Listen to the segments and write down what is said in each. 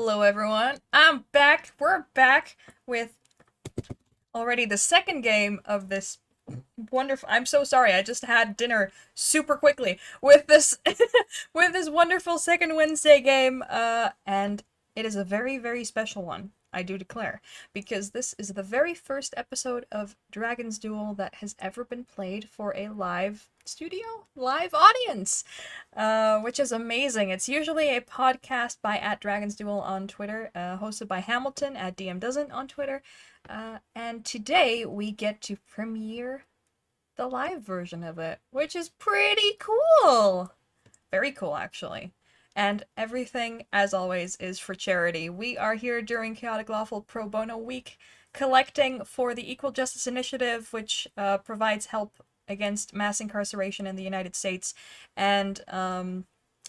Hello everyone, I'm back. We're back with already the second game of this wonderful— I'm so sorry, I just had dinner super quickly with this with this wonderful second Wednesday game, and it is a very, very special one, I do declare, because this is the very first episode of Dragon's Duel that has ever been played for a live audience, which is amazing. It's usually a podcast by @DragonsDuel on Twitter, hosted by Hamilton @DMDoesn't on Twitter, and today we get to premiere the live version of it, which is pretty cool. Very cool, actually. And everything, as always, is for charity. We are here during Chaotic Lawful Pro Bono week, collecting for the Equal Justice Initiative, which provides help against mass incarceration in the United States and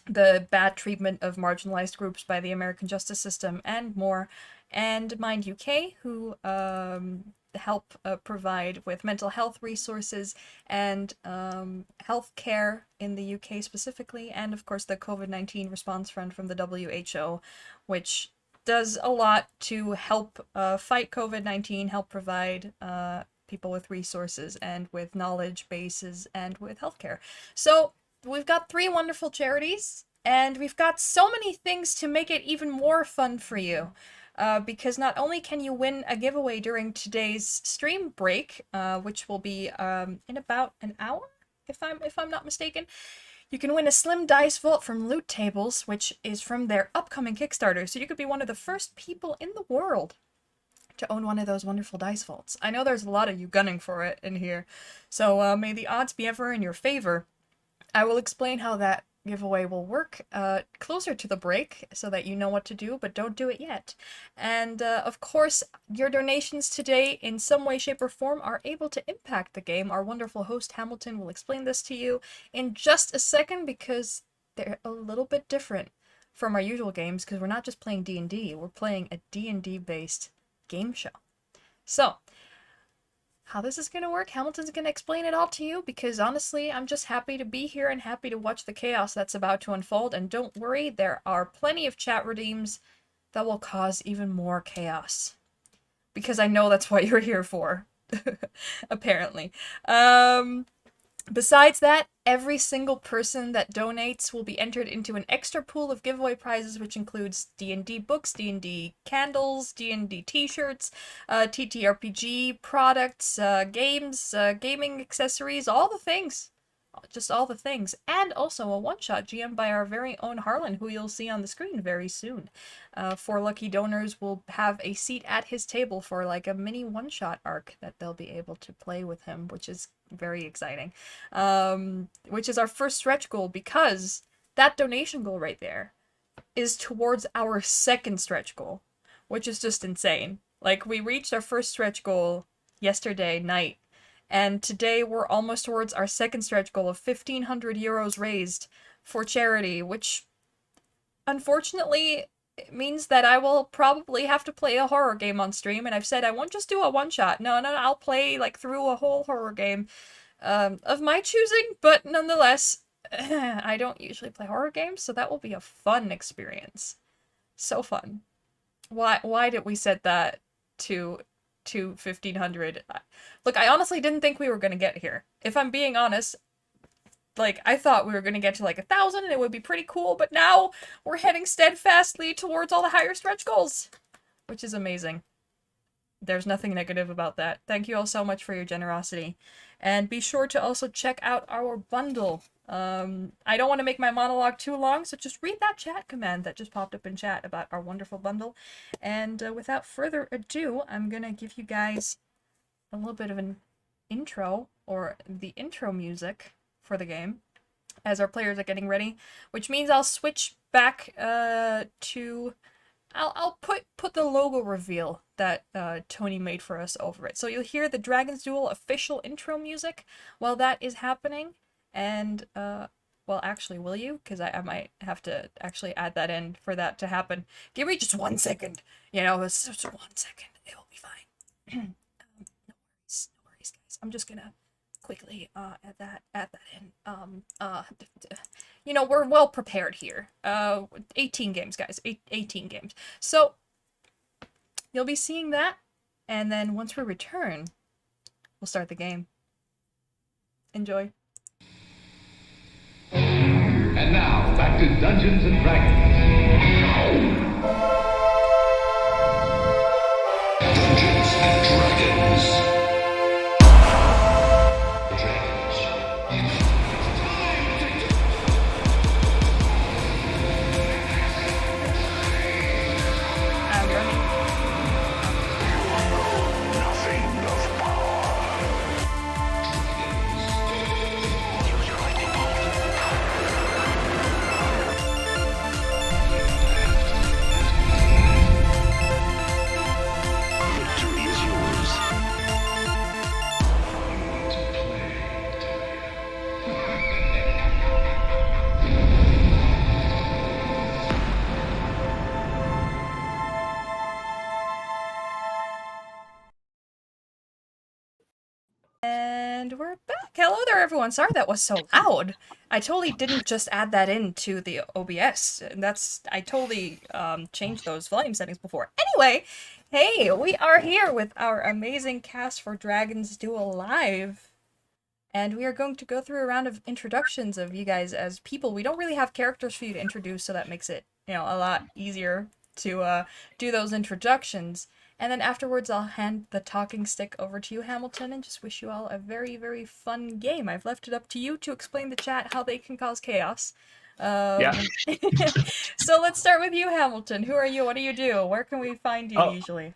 the bad treatment of marginalized groups by the American justice system, and more. And Mind UK, who help provide with mental health resources and health care in the UK specifically, and of course the COVID-19 response fund from the WHO, which does a lot to help fight COVID-19, help provide people with resources and with knowledge bases and with healthcare. So we've got three wonderful charities, and we've got so many things to make it even more fun for you. Because not only can you win a giveaway during today's stream break, which will be in about an hour, if I'm not mistaken, you can win a Slim Dice Vault from Loot Tables, which is from their upcoming Kickstarter. So you could be one of the first people in the world to own one of those wonderful dice vaults. I know there's a lot of you gunning for it in here, so may the odds be ever in your favor. I will explain how that giveaway will work closer to the break so that you know what to do, but don't do it yet. And of course, your donations today in some way, shape, or form are able to impact the game. Our wonderful host Hamilton will explain this to you in just a second, because they're a little bit different from our usual games, because we're not just playing D&D, we're playing a D&D based game show. So how this is going to work, Hamilton's going to explain it all to you, because honestly, I'm just happy to be here and happy to watch the chaos that's about to unfold. And don't worry, there are plenty of chat redeems that will cause even more chaos, because I know that's what you're here for, apparently. Besides that, every single person that donates will be entered into an extra pool of giveaway prizes, which includes D&D books, D&D candles, D&D t-shirts, TTRPG products, games, gaming accessories, all the things. Just all the things. And also a one-shot GM by our very own Harlan, who you'll see on the screen very soon. 4 lucky donors will have a seat at his table for like a mini one-shot arc that they'll be able to play with him, which is very exciting. Which is our first stretch goal, because that donation goal right there is towards our second stretch goal, which is just insane. Like, we reached our first stretch goal yesterday night, and today we're almost towards our second stretch goal of 1,500 euros raised for charity, which unfortunately means that I will probably have to play a horror game on stream. And I've said I won't just do a one-shot. No, I'll play like through a whole horror game of my choosing, but nonetheless, I don't usually play horror games, so that will be a fun experience. So fun. Why did we set that to 1,500? Look, I honestly didn't think we were gonna get here. If I'm being honest, like, I thought we were gonna get to like 1,000 and it would be pretty cool, but now we're heading steadfastly towards all the higher stretch goals, which is amazing. There's nothing negative about that. Thank you all so much for your generosity. And be sure to also check out our bundle. I don't want to make my monologue too long, so just read that chat command that just popped up in chat about our wonderful bundle. And without further ado, I'm gonna give you guys a little bit of an intro, or the intro music for the game, as our players are getting ready, which means I'll switch back to... I'll put the logo reveal that Tony made for us over it. So you'll hear the Dragon's Duel official intro music while that is happening. And, well, actually, will you? Because I might have to actually add that in for that to happen. Give me just 1 second. You know, it's just 1 second. It'll be fine. No worries, guys. I'm just gonna quickly add that in. we're well prepared here. 18 games, guys. 18 games. So you'll be seeing that, and then once we return, we'll start the game. Enjoy. And now, back to Dungeons and Dragons. Dungeons and Dragons. And we're back. Hello there, everyone. Sorry that was so loud. I totally didn't just add that into the OBS. I totally changed those volume settings before. Anyway, hey, we are here with our amazing cast for Dragon's Duel Live. And we are going to go through a round of introductions of you guys as people. We don't really have characters for you to introduce, so that makes it, a lot easier to do those introductions. And then afterwards, I'll hand the talking stick over to you, Hamilton, and just wish you all a very, very fun game. I've left it up to you to explain the chat how they can cause chaos. Yeah. So let's start with you, Hamilton. Who are you? What do you do? Where can we find you usually?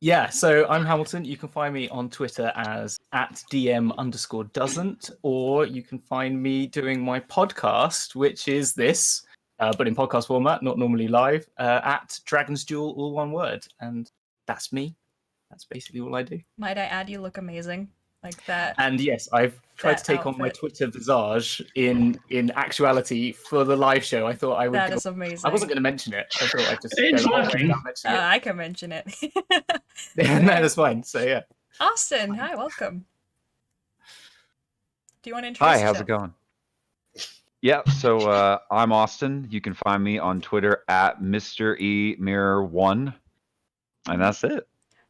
Yeah, so I'm Hamilton. You can find me on Twitter as @DM_doesn't, or you can find me doing my podcast, which is this, but in podcast format, not normally live, at Dragon's Duel, all one word. And that's me. That's basically all I do. Might I add, you look amazing. Like that. And yes, I've tried to take on my Twitter visage in actuality for the live show. I thought I would. That is amazing. I wasn't going to mention it. I thought I'd just It's working. I can mention it. Yeah, no, that's fine. So yeah. Austin, hi, welcome. Do you want to introduce Hi, yourself? how's it going? Yeah, so I'm Austin. You can find me on Twitter at Mr. E Mirror 1, and that's it.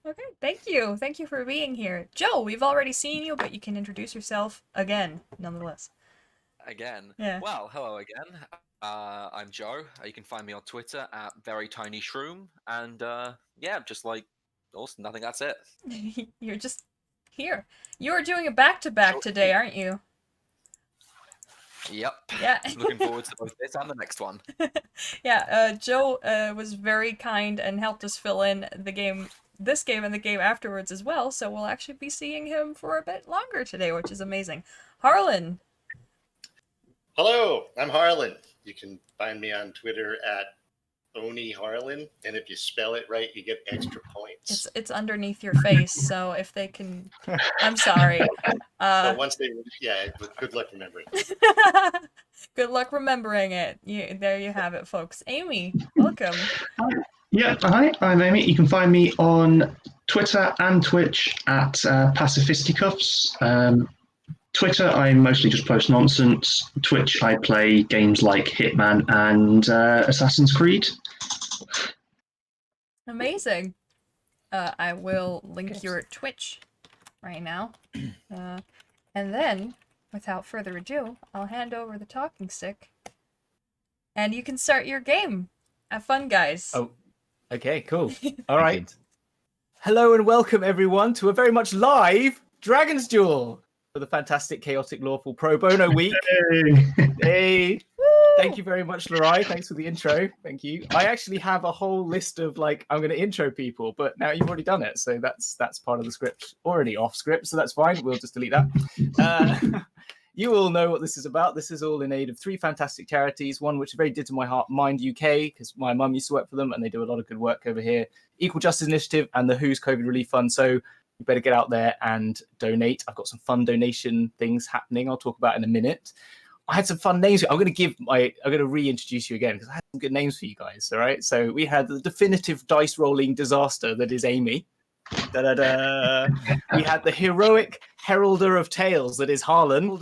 Okay, thank you. Thank you for being here. Joe, we've already seen you, but you can introduce yourself again, nonetheless. Again? Yeah. Well, hello again. I'm Joe. You can find me on Twitter at VeryTinyShroom, and yeah, just like Austin, I think that's it. You're just here. You're doing a back-to-back today, aren't you? Yep. Yeah. Looking forward to both this and the next one. Yeah, Joe was very kind and helped us fill in this game and the game afterwards as well, so we'll actually be seeing him for a bit longer today, which is amazing. Harlan. Hello, I'm Harlan. You can find me on Twitter at Oni Harlan, and if you spell it right, you get extra points. It's underneath your face, so if they can, I'm sorry. So once good luck remembering. Good luck remembering it. There you have it, folks. Amy, welcome. Yeah, hi, I'm Amy. You can find me on Twitter and Twitch at Pacifisticuffs. Twitter, I mostly just post nonsense. Twitch, I play games like Hitman and Assassin's Creed. Amazing. I will link your Twitch right now. And then, without further ado, I'll hand over the talking stick. And you can start your game. Have fun, guys. Oh, okay, cool. All right. Hello and welcome, everyone, to a very much live Dragon's Duel for the fantastic Chaotic Lawful Pro Bono week. Hey. Thank you very much, Larai. Thanks for the intro. Thank you. I actually have a whole list of I'm going to intro people, but now you've already done it, so that's part of the script, already off script, so that's fine. We'll just delete that. You all know what this is about. This is all in aid of 3 fantastic charities. One which is very dear to my heart, Mind UK, because my mum used to work for them, and they do a lot of good work over here. Equal Justice Initiative and the WHO's COVID Relief Fund. So you better get out there and donate. I've got some fun donation things happening. I'll talk about in a minute. I had some fun names. I'm going to reintroduce you again because I had some good names for you guys. All right. So we had the definitive dice rolling disaster that is Amy. Da-da-da. We had the heroic heralder of tales that is Harlan. We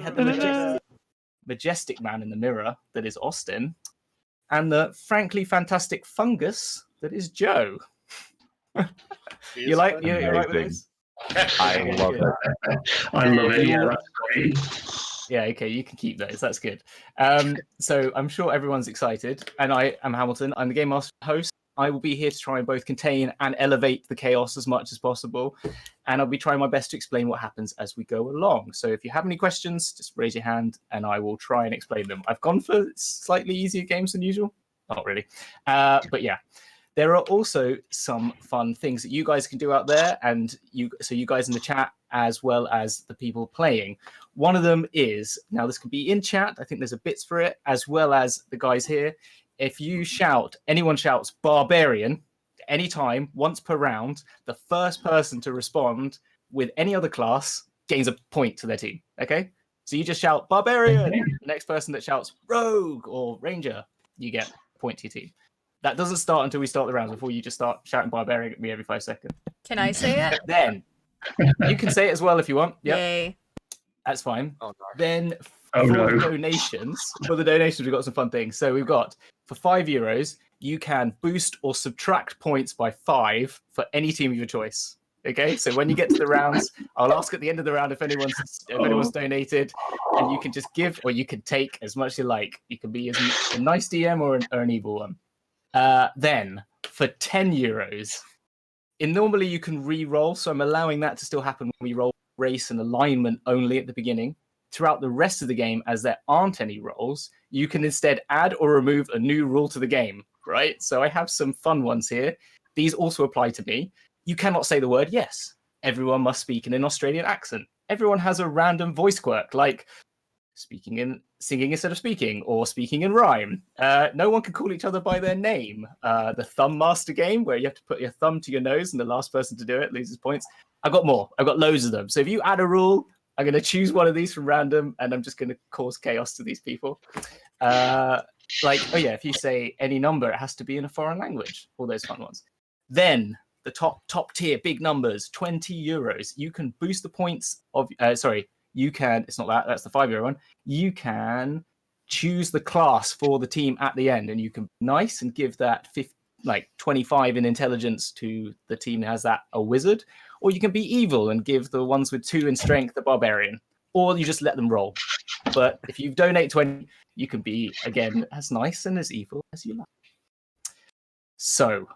had the majestic man in the mirror that is Austin, and the frankly fantastic fungus that is Joe. You like with Amazing. this? I love Good. it. I love it. Yeah, that's great. Yeah, okay, you can keep those. That's good. So I'm sure everyone's excited, and I am Hamilton. I'm the Game Master host. I will be here to try and both contain and elevate the chaos as much as possible, and I'll be trying my best to explain what happens as we go along. So if you have any questions, just raise your hand, and I will try and explain them. I've gone for slightly easier games than usual. Not really, but yeah. There are also some fun things that you guys can do out there, and you guys in the chat as well as the people playing. One of them is, now this can be in chat, I think there's a bits for it, as well as the guys here. If you anyone shouts barbarian anytime, once per round, the first person to respond with any other class gains a point to their team, okay? So you just shout barbarian, the next person that shouts rogue or ranger, you get a point to your team. That doesn't start until we start the rounds, before you just start shouting barbarian at me every 5 seconds. Can I say it? Then you can say it as well if you want. Yep, Yay. that's fine. Oh, no. Then Oh, for no. the donations, we've got some fun things. So we've got, for €5, you can boost or subtract points by 5 for any team of your choice. Okay, so when you get to the rounds, I'll ask at the end of the round if anyone's donated, and you can just give or you can take as much as you like. You can be a nice DM or an evil one. Then for €10, normally you can re-roll, so I'm allowing that to still happen when we roll race and alignment only at the beginning. Throughout the rest of the game, as there aren't any rolls, you can instead add or remove a new rule to the game, right? So I have some fun ones here. These also apply to me. You cannot say the word yes. Everyone must speak in an Australian accent. Everyone has a random voice quirk, like singing instead of speaking, or speaking in rhyme. No one can call each other by their name. The thumb master game, where you have to put your thumb to your nose and the last person to do it loses points. I've got more. I've got loads of them. So if you add a rule, I'm going to choose one of these from random, and I'm just going to cause chaos to these people. If you say any number, it has to be in a foreign language. All those fun ones. Then the top tier, big numbers, €20. You can boost the points of... you can... It's not that. That's the €5 one. You can choose the class for the team at the end, and you can be nice and give that 25 in intelligence to the team that has that, a wizard. Or you can be evil and give the ones with 2 in strength a barbarian. Or you just let them roll. But if you donate 20, you can be, again, as nice and as evil as you like. So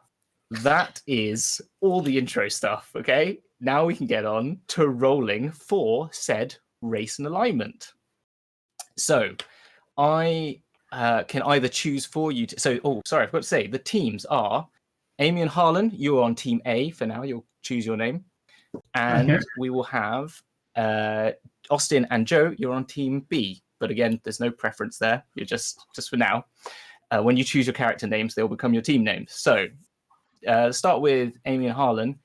that is all the intro stuff, okay? Now we can get on to rolling for said race and alignment. So I can either choose for you to... I forgot to say, the teams are Amy and Harlan, you are on Team A for now. You'll choose your name. And we will have Austin and Joe, you're on Team B. But again, there's no preference there. You're just for now. When you choose your character names, they'll become your team names. So start with Amy and Harlan.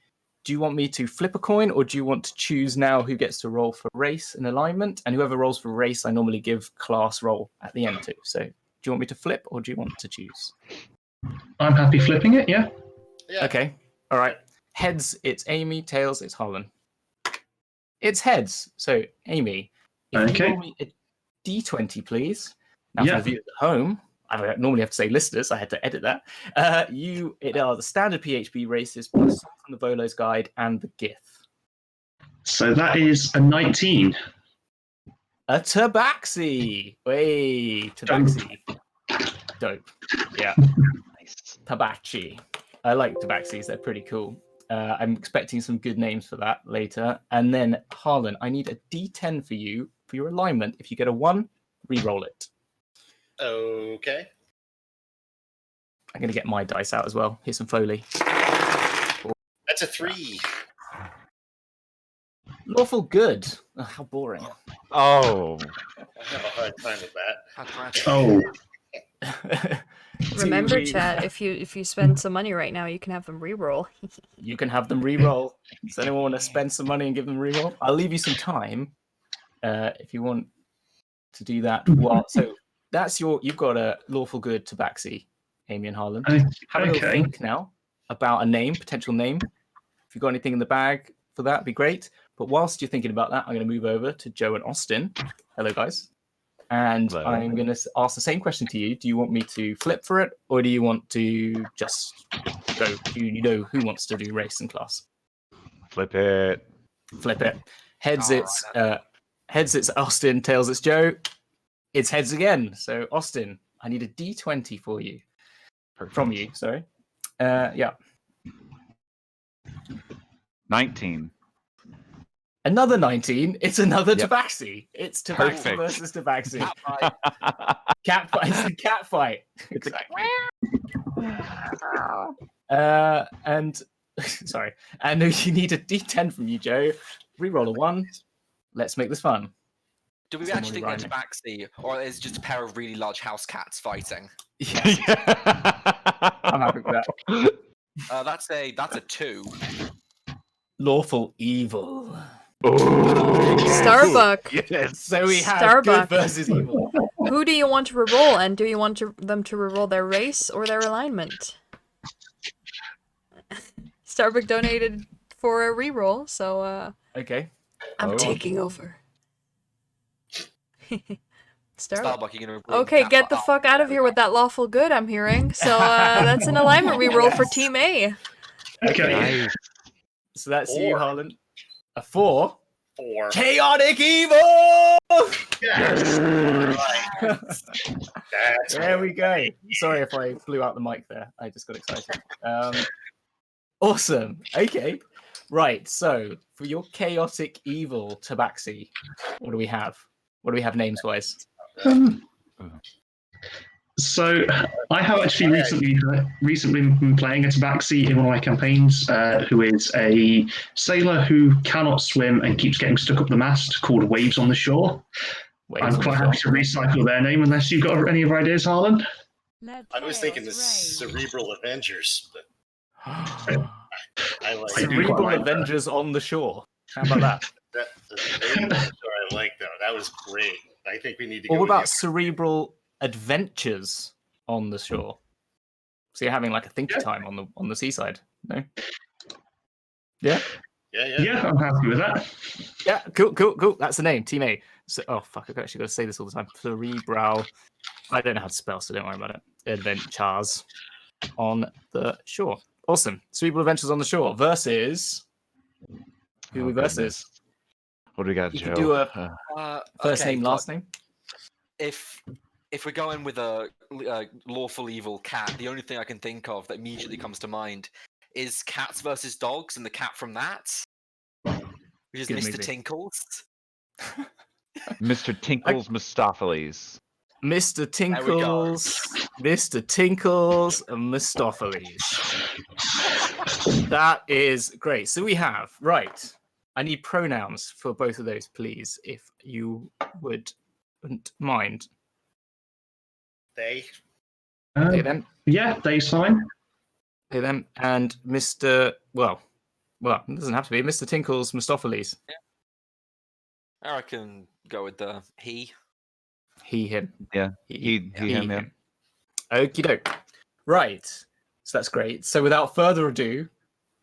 Do you want me to flip a coin, or do you want to choose now who gets to roll for race and alignment? And whoever rolls for race, I normally give class roll at the end too. So do you want me to flip, or do you want to choose? I'm happy flipping it, yeah. Okay. All right. Heads, it's Amy. Tails, it's Harlan. It's heads. So, Amy, if you roll me a D20, please. Now, for the viewers at home, I normally have to say listeners. I had to edit that. It are the standard PHP races plus from the Volo's Guide and the GIF. So that is a 19. A Tabaxi. Hey, Tabaxi. Dope. Yeah. Nice. Tabaxi. I like Tabaxis. They're pretty cool. I'm expecting some good names for that later. And then, Harlan, I need a D10 for you for your alignment. If you get a 1, re-roll it. Okay. I'm going to get my dice out as well. Here's some Foley. That's a 3. Lawful good. Oh, how boring. Oh. I have a hard time with that. How tragic. Oh. Remember, chat, if you spend some money right now, you can have them re-roll. You can have them re-roll. Does anyone want to spend some money and give them re-roll? I'll leave you some time if you want to do that. Well, so that's you've got a lawful good Tabaxi, Amy and Harlan. Have a little think now about a name, potential name. If you've got anything in the bag for that, be great. But whilst you're thinking about that, I'm going to move over to Joe and Austin. Hello, guys. And Hello. I'm going to ask the same question to you. Do you want me to flip for it, or do you want to just go? Do you know who wants to do race and class? Flip it. Flip it. Heads, All it's Austin. Tails, it's Joe. It's heads again. So Austin, I need a D20 for you. Perfect. From you, sorry. Yeah. 19. Another 19. It's another Yep. Tabaxi. It's Tabaxi Perfect. versus Tabaxi. right. Cat fight. It's a cat fight. Exactly. And sorry. And you need a D10 from you, Joe. Reroll a 1. Let's make this fun. Do we Someone actually rhyme get it. Tabaxi, or is it just a pair of really large house cats fighting? Yes, I'm happy with that. That's a 2. Lawful evil. Starbuck. Yes. So we have Starbuck. good versus evil. Who do you want to reroll, and do you want them to reroll their race or their alignment? Starbuck donated for a reroll, so Okay. I'm Oh. taking over. Starbuck. Starbuck, you're gonna bring Okay, that get the up. fuck out of here with that lawful good, I'm hearing. So that's an alignment reroll for Team A. Okay. Nice. So that's you, 4. Harlan. A 4. 4. Chaotic evil! Yes. That's There we go. Sorry if I blew out the mic there. I just got excited. Awesome. Okay. Right. So for your chaotic evil Tabaxi, what do we have? What do we have names wise? So I have actually recently been playing a Tabaxi in one of my campaigns, who is a sailor who cannot swim and keeps getting stuck up the mast, called Waves on the Shore. Waves I'm on quite the happy to Shore. recycle their name, unless you've got any other ideas, Harlan. I was thinking the Cerebral Avengers, but I like I do Cerebral quite like that. Avengers on the Shore. How about that? that. The name, I like that. That was great. I think we need to go. Or what with about the- cerebral adventures on the shore? So you're having like a think time on the seaside, no? Yeah, Yeah. Yeah, I'm happy with that. yeah, cool. That's the name, Team A. So, oh fuck, I've actually got to say this all the time. Cerebral. I don't know how to spell, so don't worry about it. Adventures on the shore. Awesome. Cerebral adventures on the shore versus who we versus? Goodness. What do we got, You Joe? can do a first Okay, name, look, last name. If we're going with a lawful evil cat, the only thing I can think of that immediately comes to mind is Cats versus Dogs and the cat from that, which is Good Mr. movie. Tinkles. Mr. Tinkles Mistopheles. Mr. There we go. Tinkles, and Mistopheles. That is great. So we have, right. I need pronouns for both of those, please, if you wouldn't mind. They. They them, Yeah, they's fine. they them, and Mr. Well, it doesn't have to be Mr. Tinkles, Mistopheles. I can go with the he. He, him. Yeah, he, him, yeah. Okie doke. Right. So that's great. So without further ado,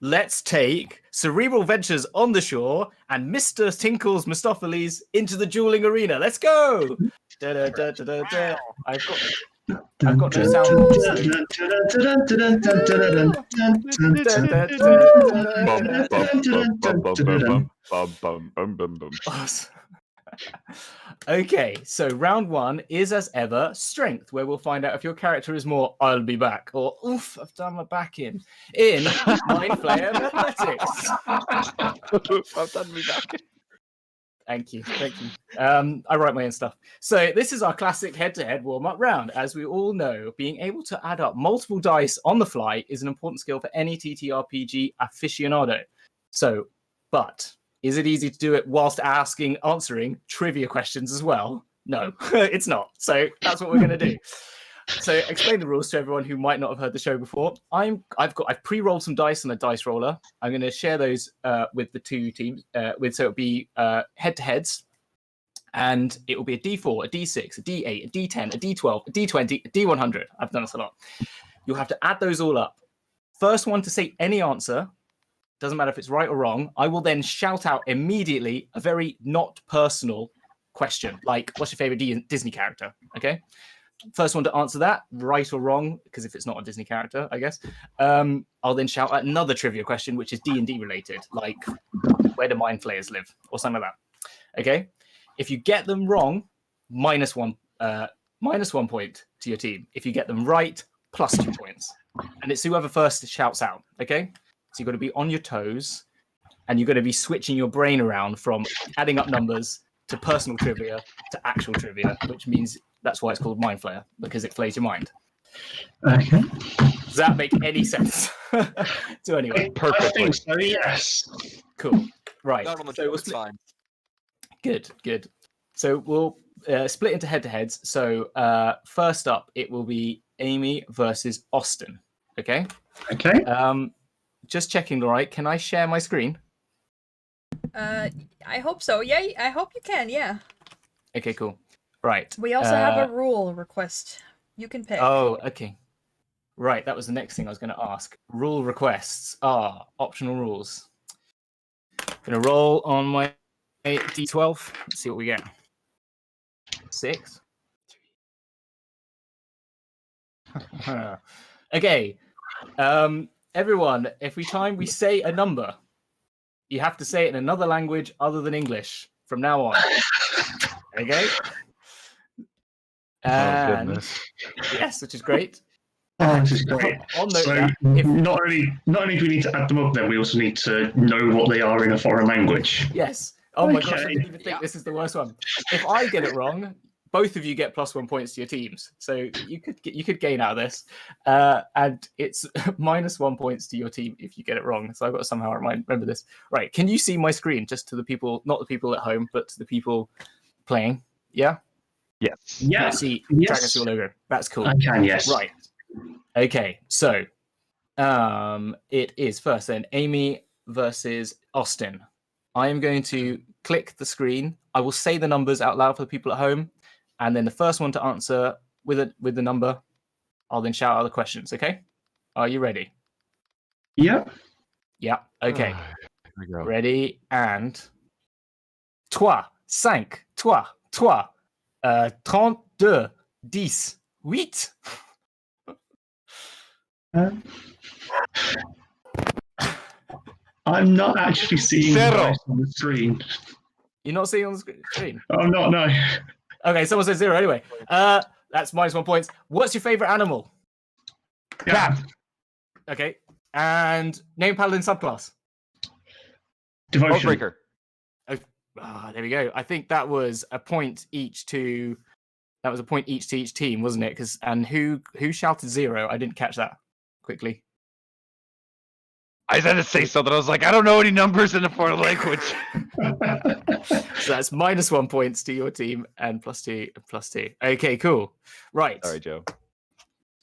let's take Cerebral Ventures on the shore and Mr. Tinkles Mistopheles into the dueling arena. Let's go! Da-da-da-da-da-da. I've got no sound. Awesome. Okay, so round 1 is as ever strength, where we'll find out if your character is more "I'll be back" or "Oof, I've done my back in" Mind Flayer Athletics. I've done me back. Thank you. I write my own stuff. So this is our classic head-to-head warm-up round. As we all know, being able to add up multiple dice on the fly is an important skill for any TTRPG aficionado. So, but is it easy to do it whilst answering trivia questions as well? No, it's not. So that's what we're going to do. So explain the rules to everyone who might not have heard the show before. I've pre-rolled some dice on a dice roller. I'm going to share those with the two teams. So it'll be head-to-heads, and it will be a D4, a D6, a D8, a D10, a D12, a D20, a D100. I've done this a lot. You'll have to add those all up. First one to say any answer, doesn't matter if it's right or wrong, I will then shout out immediately a very not personal question, like what's your favorite Disney character? Okay. First one to answer that, right or wrong, because if it's not a Disney character, I guess, I'll then shout out another trivia question, which is D&D related, like where do mind flayers live, or something like that. Okay. If you get them wrong, minus one point to your team. If you get them right, plus 2 points. And it's whoever first shouts out. Okay. So you've got to be on your toes, and you're going to be switching your brain around from adding up numbers to personal trivia to actual trivia, which means that's why it's called Mind Flayer, because it flays your mind. Okay. Does that make any sense to anyone? I think so, yes. Cool. Right. Not on the So job, we'll it's fine. Good. So we'll split into head-to-heads. So first up, it will be Amy versus Austin. Okay? Okay. Just checking, Laurie, can I share my screen? I hope so. Yeah, I hope you can. Yeah. Okay, cool. Right. We also have a rule request. You can pick. Oh, okay. Right, that was the next thing I was going to ask. Rule requests are optional rules. Going to roll on my D12. Let's see what we get. 6. Okay. Everyone, every time we say a number, you have to say it in another language other than English from now on. Okay? And, goodness. yes, which is great. Oh, this is great. On note So that, not only do we need to add them up, then we also need to know what they are in a foreign language. yes. Oh my gosh, I Okay. didn't even think this is the worst one. If I get it wrong, both of you get +1 points to your teams. So you could gain out of this. And it's -1 points to your team if you get it wrong. So I've got to somehow remember this. Right. Can you see my screen just to the people, not the people at home, but to the people playing? Yeah? Yes. Yeah. See Yes. Dragon Steel logo. That's cool. I can, yes. Right. Okay. So it is first then Amy versus Austin. I am going to click the screen. I will say the numbers out loud for the people at home, and then the first one to answer with the number, I'll then shout out the questions. Okay? Are you ready? Yep. Yeah. Okay. Here we go. Ready and 3, 5, 3, 32, 10, 8. I'm not actually seeing the Zero. dice on the screen. You're not seeing on the screen? I'm not, no. Okay, someone said 0 anyway. That's -1 points. What's your favorite animal? Cat. Okay. And name paladin subclass. Devotion. Oathbreaker. There we go. I think that was a point each to each team, wasn't it? And who shouted 0? I didn't catch that quickly. I had to say something. I was like, I don't know any numbers in a foreign language. So that's -1 points to your team and +2 and +2. Okay, cool. Right. Sorry, Joe.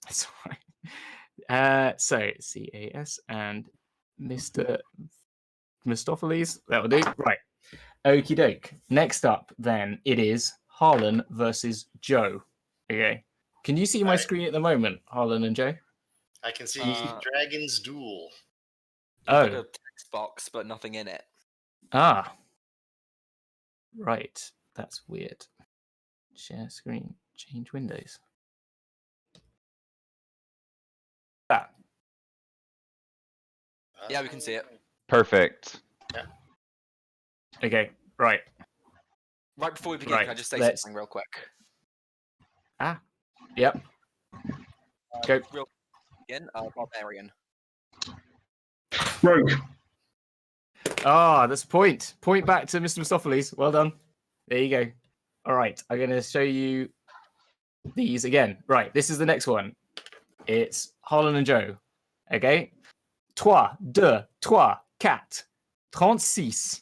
That's all right. So CAS and Mr. Mistopheles. That will do. Right. Okie doke. Next up, then, it is Harlan versus Joe. Okay. Can you see my Alright. screen at the moment, Harlan and Joe? I can see Uh, Dragon's Duel. Oh. Like a text box, but nothing in it. Ah. Right. That's weird. Share screen. Change windows. That. Yeah, we can see it. Perfect. Okay. Right. Right before we begin, Right, can I just say let's- something real quick? Yep. Go. Real again, Barbarian. Rogue. Ah, that's a point. Point back to Mr. Mistopheles. Well done. There you go. All right. I'm going to show you these again. Right. This is the next one. It's Harlan and Joe. Okay. 3, 2, 3, 4, 36,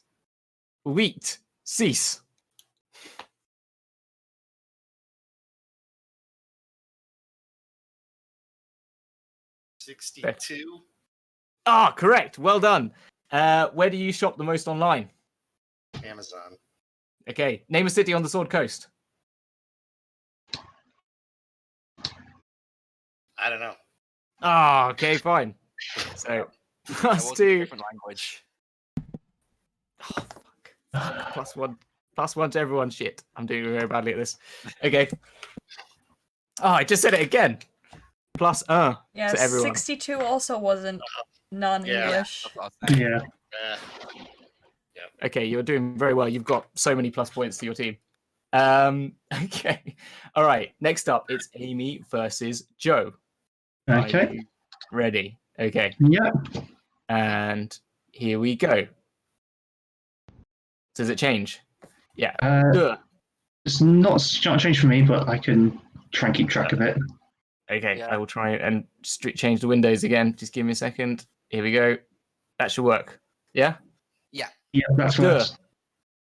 8, 6. $62. Ah, correct. Well done. Where do you shop the most online? Amazon. Okay. Name a city on the Sword Coast. I don't know. Ah, okay, fine. So, That was a +2. different language. Oh, fuck. +1. +1 to everyone. Shit, I'm doing very badly at this. Okay. Oh, I just said it again. +1 Yeah, to everyone. 62 also wasn't non-English. Yeah. Uh, Okay, you're doing very well. You've got so many plus points to your team. Okay. All right. Next up, it's Amy versus Joe. Are Okay. you ready? Okay. Yeah. And here we go. Does it change? Yeah. It's not changed for me, but I can try and keep track of it. Okay. Yeah. I will try and change the windows again. Just give me a second. Here we go. That should work. Yeah? Yeah, that's right.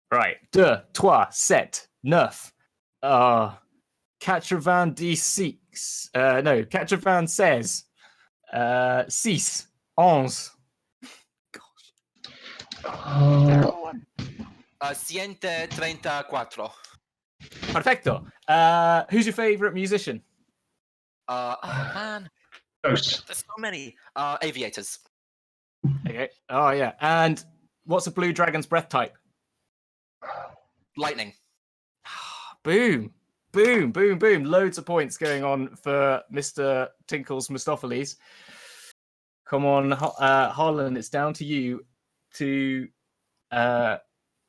Right. 2, 3, 7, 9. 96. No, 96. 6. 11. Siente 34. Perfecto. Who's your favorite musician? Oh man, Ghost. there's so many. Aviators. Okay. Oh, yeah. And what's a blue dragon's breath type? Lightning. Boom. Boom, boom, boom. Loads of points going on for Mr. Tinkles Mistopheles. Come on, Harlan, it's down to you to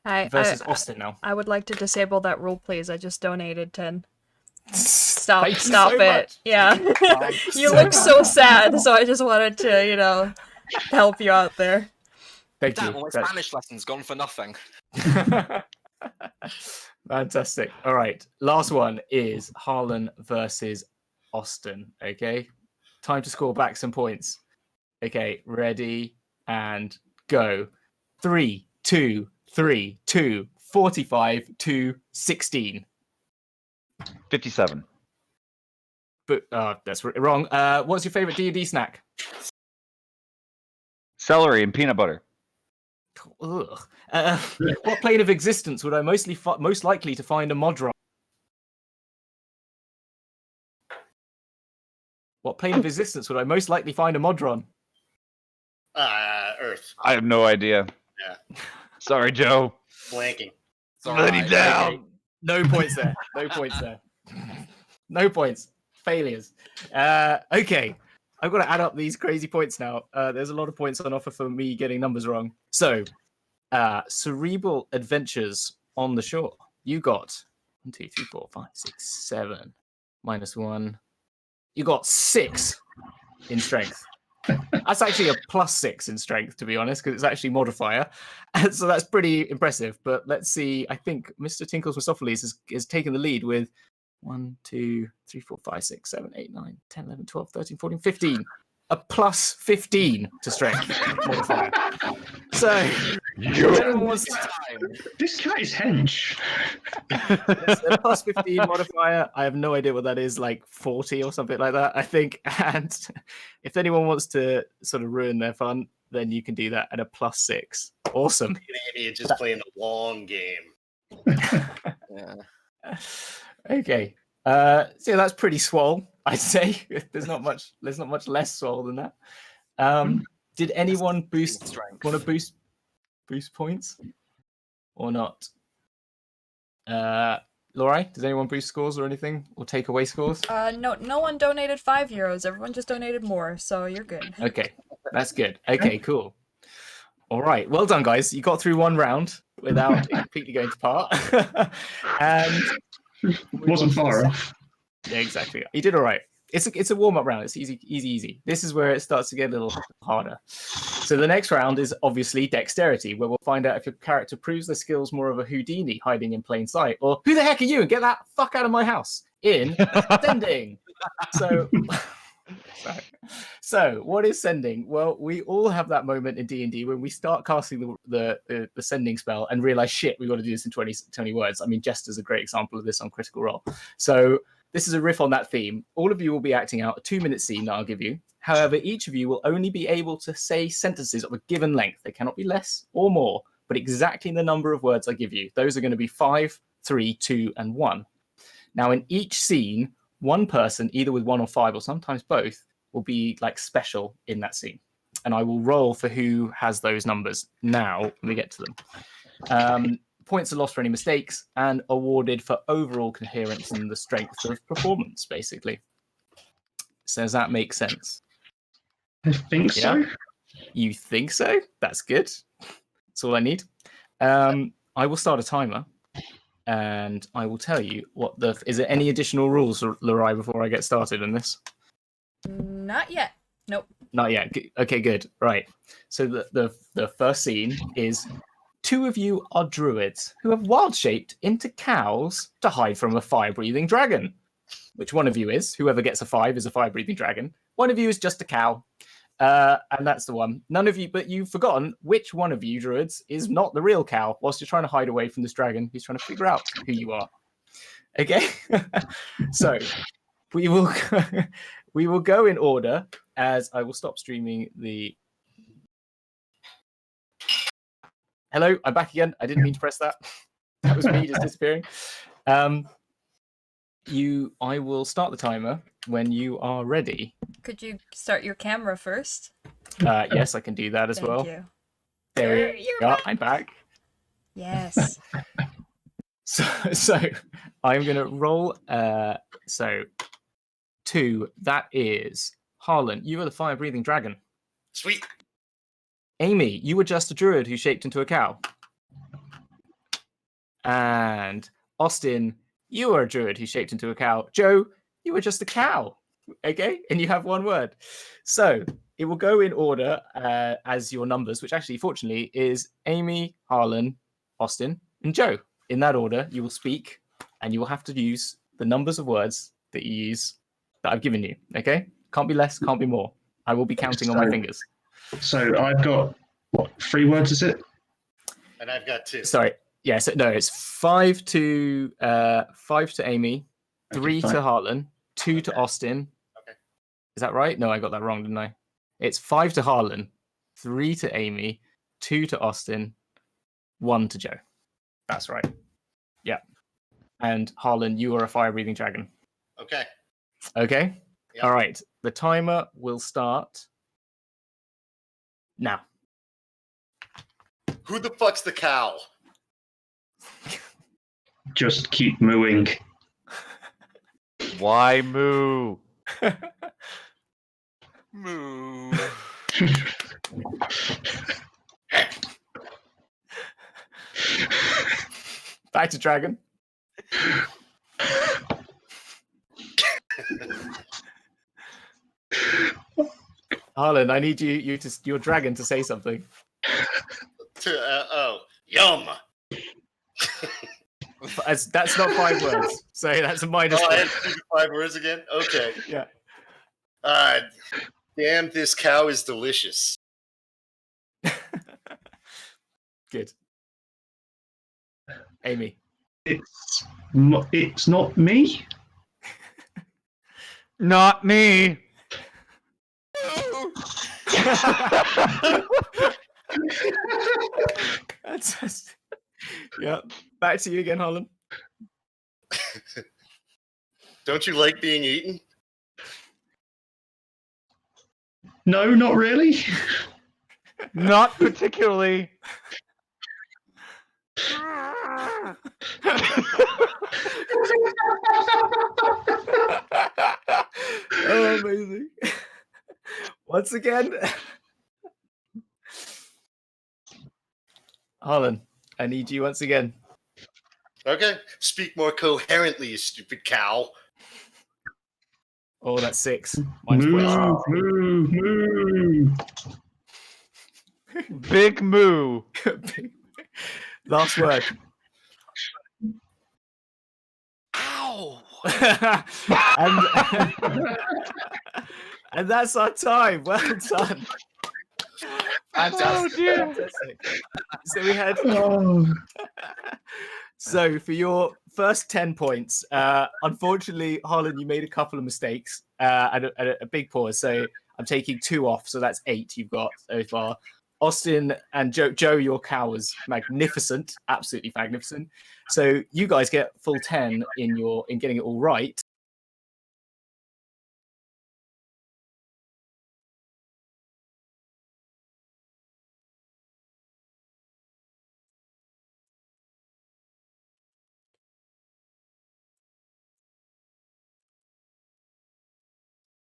versus Austin now. I would like to disable that rule, please. I just donated 10. Stop Thank you so it. much. Yeah. You look so sad, so I just wanted to, help you out there. Thank Damn, you. all my Spanish lessons gone for nothing. Fantastic. All right. Last one is Harlan versus Austin. Okay. Time to score back some points. Okay. Ready and go. 3, 2, 3, 2, 45 to 16. 57. But that's wrong. What's your favorite D&D snack? Celery and peanut butter. Ugh. What plane of existence would I most likely to find a Modron? What plane of existence would I most likely find a Modron? Earth. I have no idea. Yeah. Sorry, Joe. Blanking. It's all Let right. him down. Okay. No points there. No points there. No points. Failures. Okay. I've got to add up these crazy points now. There's a lot of points on offer for me getting numbers wrong. So, Cerebral Adventures on the Shore. You got 1, 2, 3, 4, 5, 6, 7. -1. You got 6 in strength. That's actually a +6 in strength, to be honest, because it's actually modifier. And so that's pretty impressive. But let's see. I think Mr. Tinkles Mistopheles has taken the lead with 1, 2, 3, 4, 5, 6, 7, 8, 9, 10, 11, 12, 13, 14, 15. A +15 to strength modifier. So, if anyone wants to This cat is hench. It's a +15 modifier. I have no idea what that is, like 40 or something like that, I think. And if anyone wants to sort of ruin their fun, then you can do that at a +6. Awesome. Maybe it's just playing the long game. Yeah. Okay. So that's pretty swole, I'd say. There's not much less swole than that. Did anyone Strength. want to boost points or not? Laurie, does anyone boost scores or anything, or take away scores? No one donated €5. Everyone just donated more, so you're good. Okay, that's good. Okay, cool. All right, well done, guys. You got through one round without it completely going to part. And Wasn't far off. yeah, exactly. You did all right. It's a warm-up round. It's easy. This is where it starts to get a little harder. So the next round is obviously dexterity, where we'll find out if your character proves their skills more of a Houdini hiding in plain sight, or who the heck are you and get that fuck out of my house in sending. So what is sending? Well, we all have that moment in D&D when we start casting the sending spell and realize, shit, we've got to do this in 20 words. I mean, Jester's a great example of this on Critical Role. So this is a riff on that theme. All of you will be acting out a 2-minute scene that I'll give you. However, each of you will only be able to say sentences of a given length. They cannot be less or more, but exactly the number of words I give you. Those are going to be 5, 3, 2, and 1. Now, in each scene, one person, either with 1 or 5, or sometimes both, will be like special in that scene. And I will roll for who has those numbers now when we get to them. points are lost for any mistakes and awarded for overall coherence and the strength of performance, basically. So does that make sense? I think so. You think so? That's good. That's all I need. I will start a timer, and I will tell you what the... Is there any additional rules, Larai, before I get started on this? Not yet. Nope. Not yet. Okay, good. Right. So the first scene is 2 of you are druids who have wild shaped into cows to hide from a fire-breathing dragon. Which one of you is? Whoever gets a 5 is a fire-breathing dragon. One of you is just a cow. And that's the one. None of you, but you've forgotten which one of you druids is not the real cow whilst you're trying to hide away from this dragon who's trying to figure out who you are. Okay? So we will we will go in order as I will stop streaming the... Hello, I'm back again. I didn't mean to press that. That was me just disappearing. I will start the timer when you are ready. Could you start your camera first? Yes, I can do that as well. Thank you. There we go. I'm back. Yes. So I'm gonna roll. So 2. That is Harlan. You are the fire-breathing dragon. Sweet. Amy, you were just a druid who shaped into a cow. And Austin, you are a druid who shaped into a cow. Joe, you were just a cow. Okay, and you have 1 word. So it will go in order as your numbers, which actually, fortunately, is Amy, Harlan, Austin, and Joe. In that order, you will speak, and you will have to use the numbers of words that you use that I've given you. Okay, can't be less, can't be more. I will be counting on my fingers. So I've got, what, 3 words, is it? And I've got 2. Sorry. Yeah, so no, it's 5 to Amy, 3 Okay, to Harlan, 2 to Austin. Okay. Is that right? No, I got that wrong, didn't I? It's 5 to Harlan, 3 to Amy, 2 to Austin, 1 to Joe. That's right. Yeah. And Harlan, you are a fire-breathing dragon. Okay. Okay? Yep. All right. The timer will start now. Who the fuck's the cow? Just keep mooing. Why moo? Moo. Back to dragon. Harlan, I need your dragon to say something. Yum. That's not 5 words, so that's a minus. I have to do 5 words again? Okay. Yeah. Damn, this cow is delicious. Good. Amy. It's not me. Not me. Fantastic. Yeah. Back to you again, Harlan. Don't you like being eaten? No, not really. Not particularly. Oh, amazing. Once again. Harlan, I need you once again. Okay. Speak more coherently, you stupid cow. Oh, that's 6. Minus Moo, points. moo, moo. Big moo. Last word. Ow! And that's our time. Well done. Fantastic. dear. Fantastic. So we had. Oh. So for your first 10 points, unfortunately, Harlan, you made a couple of mistakes and a big pause. So I'm taking 2 off. So that's 8 you've got so far. Austin and Joe, your cow was magnificent, absolutely magnificent. So you guys get full 10 in getting it all right.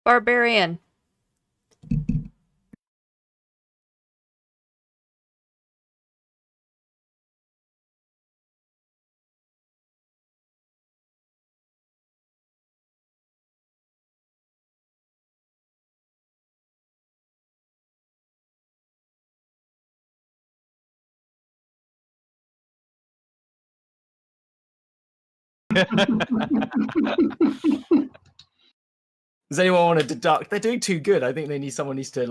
Barbarian. Does anyone want to deduct? They're doing too good. I think someone needs to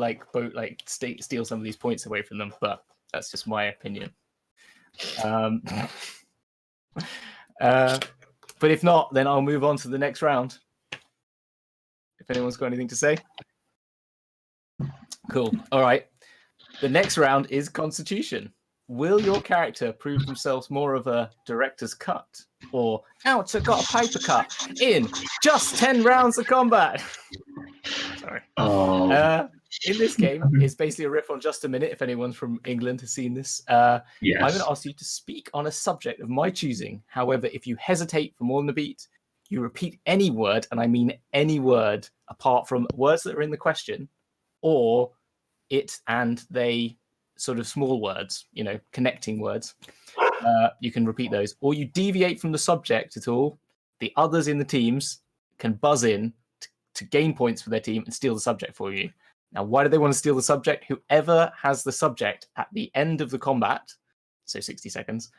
steal some of these points away from them. But that's just my opinion. But if not, then I'll move on to the next round. If anyone's got anything to say. Cool. All right. The next round is Constitution. Will your character prove themselves more of a director's cut? Or, ouch, I got a paper cut in just 10 rounds of combat? Sorry. Oh. In this game, it's basically a riff on Just a Minute, if anyone's from England has seen this. Yes. I'm going to ask you to speak on a subject of my choosing. However, if you hesitate for more than a beat, you repeat any word, and I mean any word, apart from words that are in the question, or it and they sort of small words, connecting words. You can repeat those. Or you deviate from the subject at all, the others in the teams can buzz in to gain points for their team and steal the subject for you. Now, why do they want to steal the subject? Whoever has the subject at the end of the combat, so 60 seconds,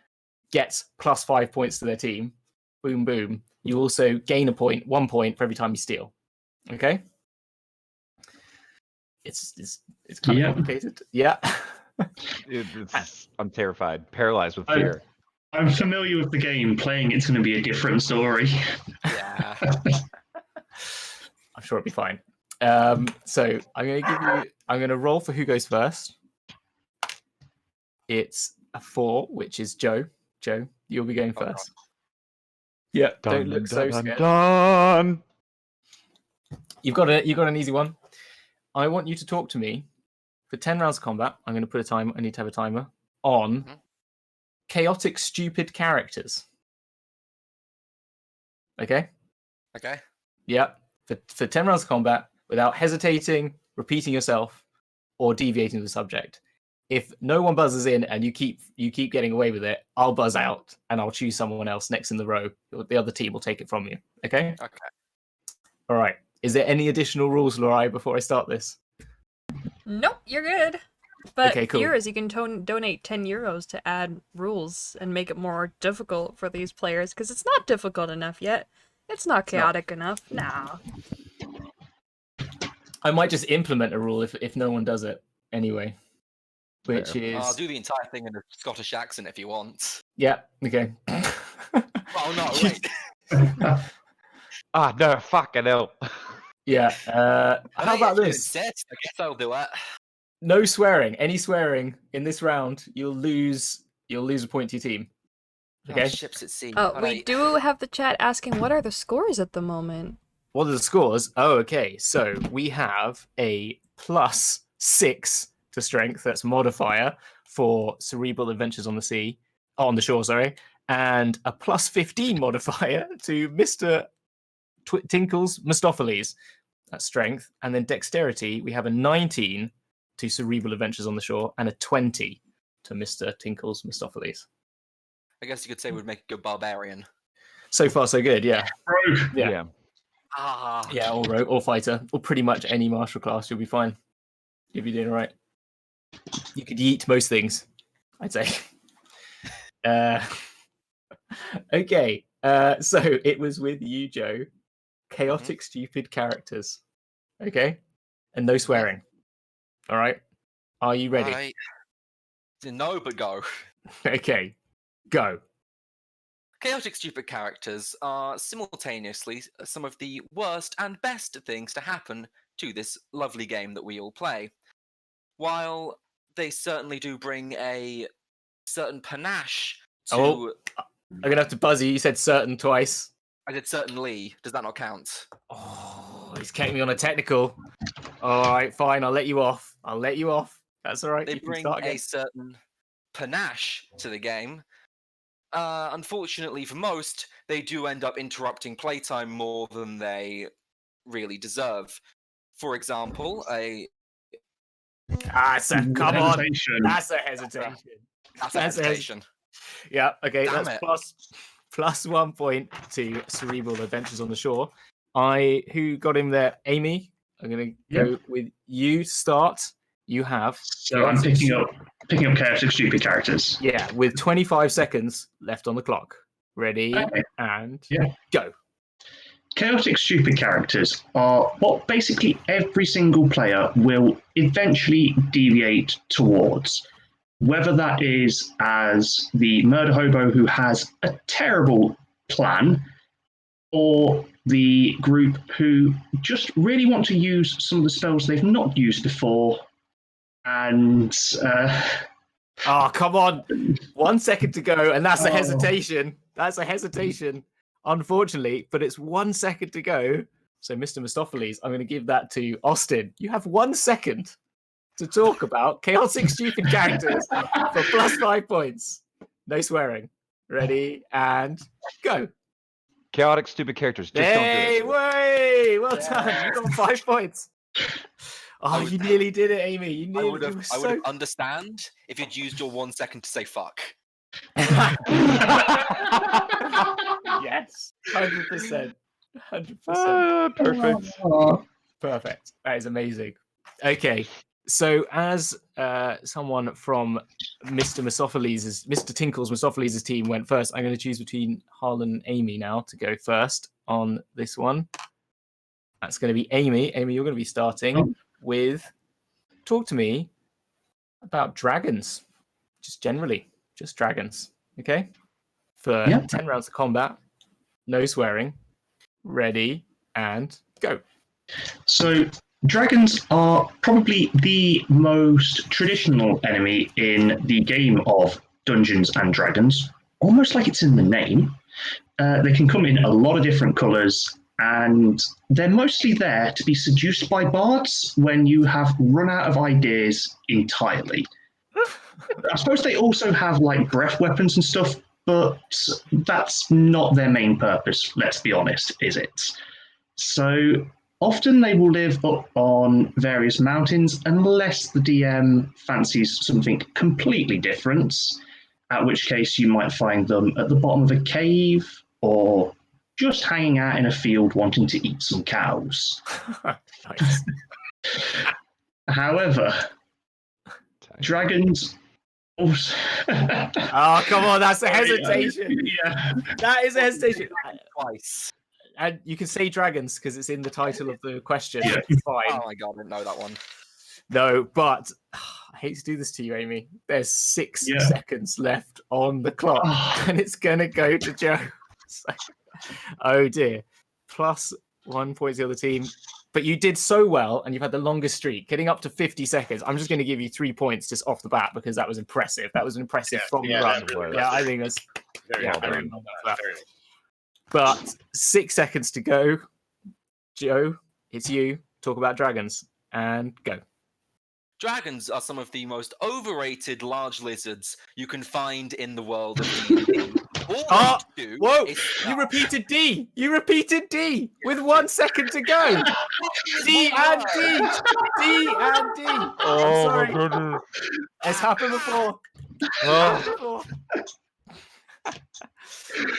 gets plus 5 points to their team. Boom, boom. You also gain 1 point for every time you steal. Okay? It's kind of complicated. Yeah. I'm terrified, paralyzed with fear. I'm familiar with the game. Playing it's going to be a different story. Yeah. I'm sure it'll be fine. So I'm going to roll for who goes first. It's a 4, which is Joe. Joe, you'll be going first. Yeah, don't look so scared. Done. You've got an easy one. I want you to talk to me for 10 rounds of combat. I'm going to put a timer. I need to have a timer on chaotic, stupid characters. Okay? Okay. Yeah. For 10 rounds of combat, without hesitating, repeating yourself, or deviating the subject. If no one buzzes in and you keep getting away with it, I'll buzz out and I'll choose someone else next in the row. The other team will take it from you. Okay? Okay. All right. Is there any additional rules, Lorai, before I start this? Nope, you're good. But Okay, cool. here is you can donate 10 euros to add rules and make it more difficult for these players, because it's not difficult enough yet. It's not chaotic enough. Nah. I might just implement a rule if no one does it anyway. Which is... I'll do the entire thing in a Scottish accent if you want. Yeah, okay. Oh, no, wait. No, fucking hell. Yeah. How about this? Instead, I guess I'll do it. No swearing. Any swearing in this round, you'll lose a point to your team. Okay. Oh, ships at sea. Oh, All we right. do have the chat asking what are the scores at the moment. What are the scores? Oh, okay. So we have a +6 to strength. That's modifier for cerebral adventures on the shore, sorry, and a +15 modifier to Mr. Tinkle's Mistopheles. That's strength, and then dexterity. We have a 19 to cerebral adventures on the shore and a 20 to Mr. Tinkle's Mistopheles. I guess you could say we'd make a good barbarian. So far, so good. Yeah. Rogue. Yeah. Ah. Yeah, or rogue, or fighter, or pretty much any martial class, you'll be fine. You'll be doing all right. You could yeet most things, I'd say. Okay, so it was with you, Joe. Chaotic, stupid characters. Okay? And no swearing. All right? Are you ready? Right. No, but go. Okay, go. Chaotic stupid characters are simultaneously some of the worst and best things to happen to this lovely game that we all play. While they certainly do bring a certain panache to... Oh, I'm going to have to buzz you. You said certain twice. I did certainly. Does that not count? Oh, he's keeping me on a technical. All right, fine. I'll let you off. That's all right. They You can bring start a again. certain panache to the game. Unfortunately for most, they do end up interrupting playtime more than they really deserve. For example, Come on. Hesitation. That's a hesitation. that's a hesitation. Yeah, okay, Damn that's it. plus 1 point to Cerebral Adventures on the Shore. Who got him there? Amy, I'm gonna go with you to start. You have So I'm picking up chaotic stupid characters. Yeah, with 25 seconds left on the clock. Ready and go. Chaotic stupid characters are what basically every single player will eventually deviate towards. Whether that is as the murder hobo who has a terrible plan, or the group who just really want to use some of the spells they've not used before. And oh, come on. 1 second to go, and that's a hesitation. That's a hesitation, unfortunately, but it's 1 second to go. So, Mr. Mistopheles, I'm going to give that to Austin. You have 1 second to talk about chaotic stupid characters for plus 5 points. No swearing. Ready and go. Chaotic stupid characters. Just don't do it. Way! Well done. You got 5 points. Oh, you nearly did it, Amy. You I nearly would have understand if you'd used your 1 second to say fuck. Yes, 100%. 100%. Perfect. Perfect. That is amazing. Okay, so as someone from Mr. Tinkle's Mistopheles' team went first, I'm going to choose between Harlan and Amy now to go first on this one. That's going to be Amy. Amy, you're going to be starting with talk to me about dragons. Just generally, just dragons. Okay? For 10 rounds of combat, no swearing. Ready and go. So dragons are probably the most traditional enemy in the game of Dungeons and Dragons, almost like it's in the name. They can come in a lot of different colours, and they're mostly there to be seduced by bards when you have run out of ideas entirely. I suppose they also have like breath weapons and stuff, but that's not their main purpose, let's be honest, is it? So often they will live up on various mountains unless the DM fancies something completely different, at which case you might find them at the bottom of a cave or just hanging out in a field wanting to eat some cows. Nice. However, dragons also... Oh, come on, that's a hesitation. Yeah. That is a hesitation. Twice. And you can say dragons because it's in the title of the question. Yeah. Fine. Oh my god, I didn't know that one. No, but I hate to do this to you, Amy. There's 6 seconds left on the clock, and it's going to go to Joe. So, oh dear. Plus 1 point to the other team. But you did so well, and you've had the longest streak, getting up to 50 seconds. I'm just going to give you 3 points just off the bat because that was impressive. That was impressive from the run. Really I think that's very yeah, well very done. well done for that. Very But 6 seconds to go. Joe, it's you. Talk about dragons and go. Dragons are some of the most overrated large lizards you can find in the world of D&D. All they do Whoa! is You repeated D. You repeated D with 1 second to go. D and D. D and D. I'm sorry. goodness. It's happened before.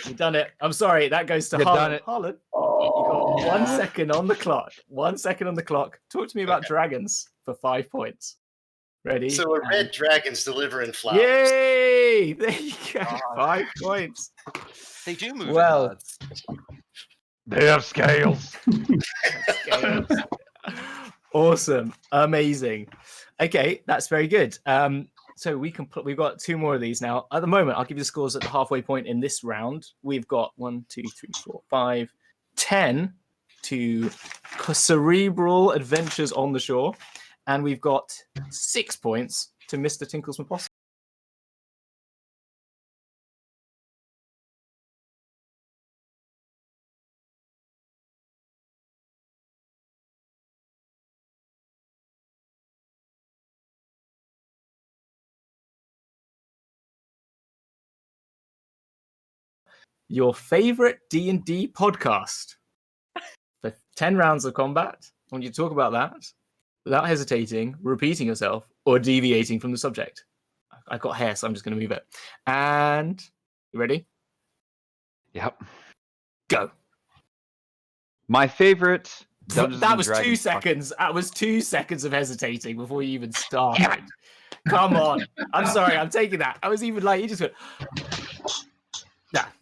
You've done it. I'm sorry. That goes to You've done Harlan. it. Harlan, you got 1 second on the clock. 1 second on the clock. Talk to me about dragons for 5 points. Ready? So a red dragon's delivering flowers. Yay! There you go. 5 points. They do move Well. in herds. They have scales. Scales. Awesome. Amazing. Okay, that's very good. So we've got 2 more of these now. At the moment, I'll give you the scores at the halfway point in this round. We've got 1, 2, 3, 4, 5, 10 to Cerebral Adventures on the Shore. And we've got 6 points to Mr. Tinkle's Impossible. Your favorite D&D podcast for 10 rounds of combat, I want you to talk about that without hesitating, repeating yourself, or deviating from the subject. I've got hair, so I'm just going to move it. And you ready? Yep. Go. My favorite Dungeons That and was Dragons 2 seconds. That was 2 seconds of hesitating before you even started. Come on. I'm sorry. I'm taking that. I was even like, you just went.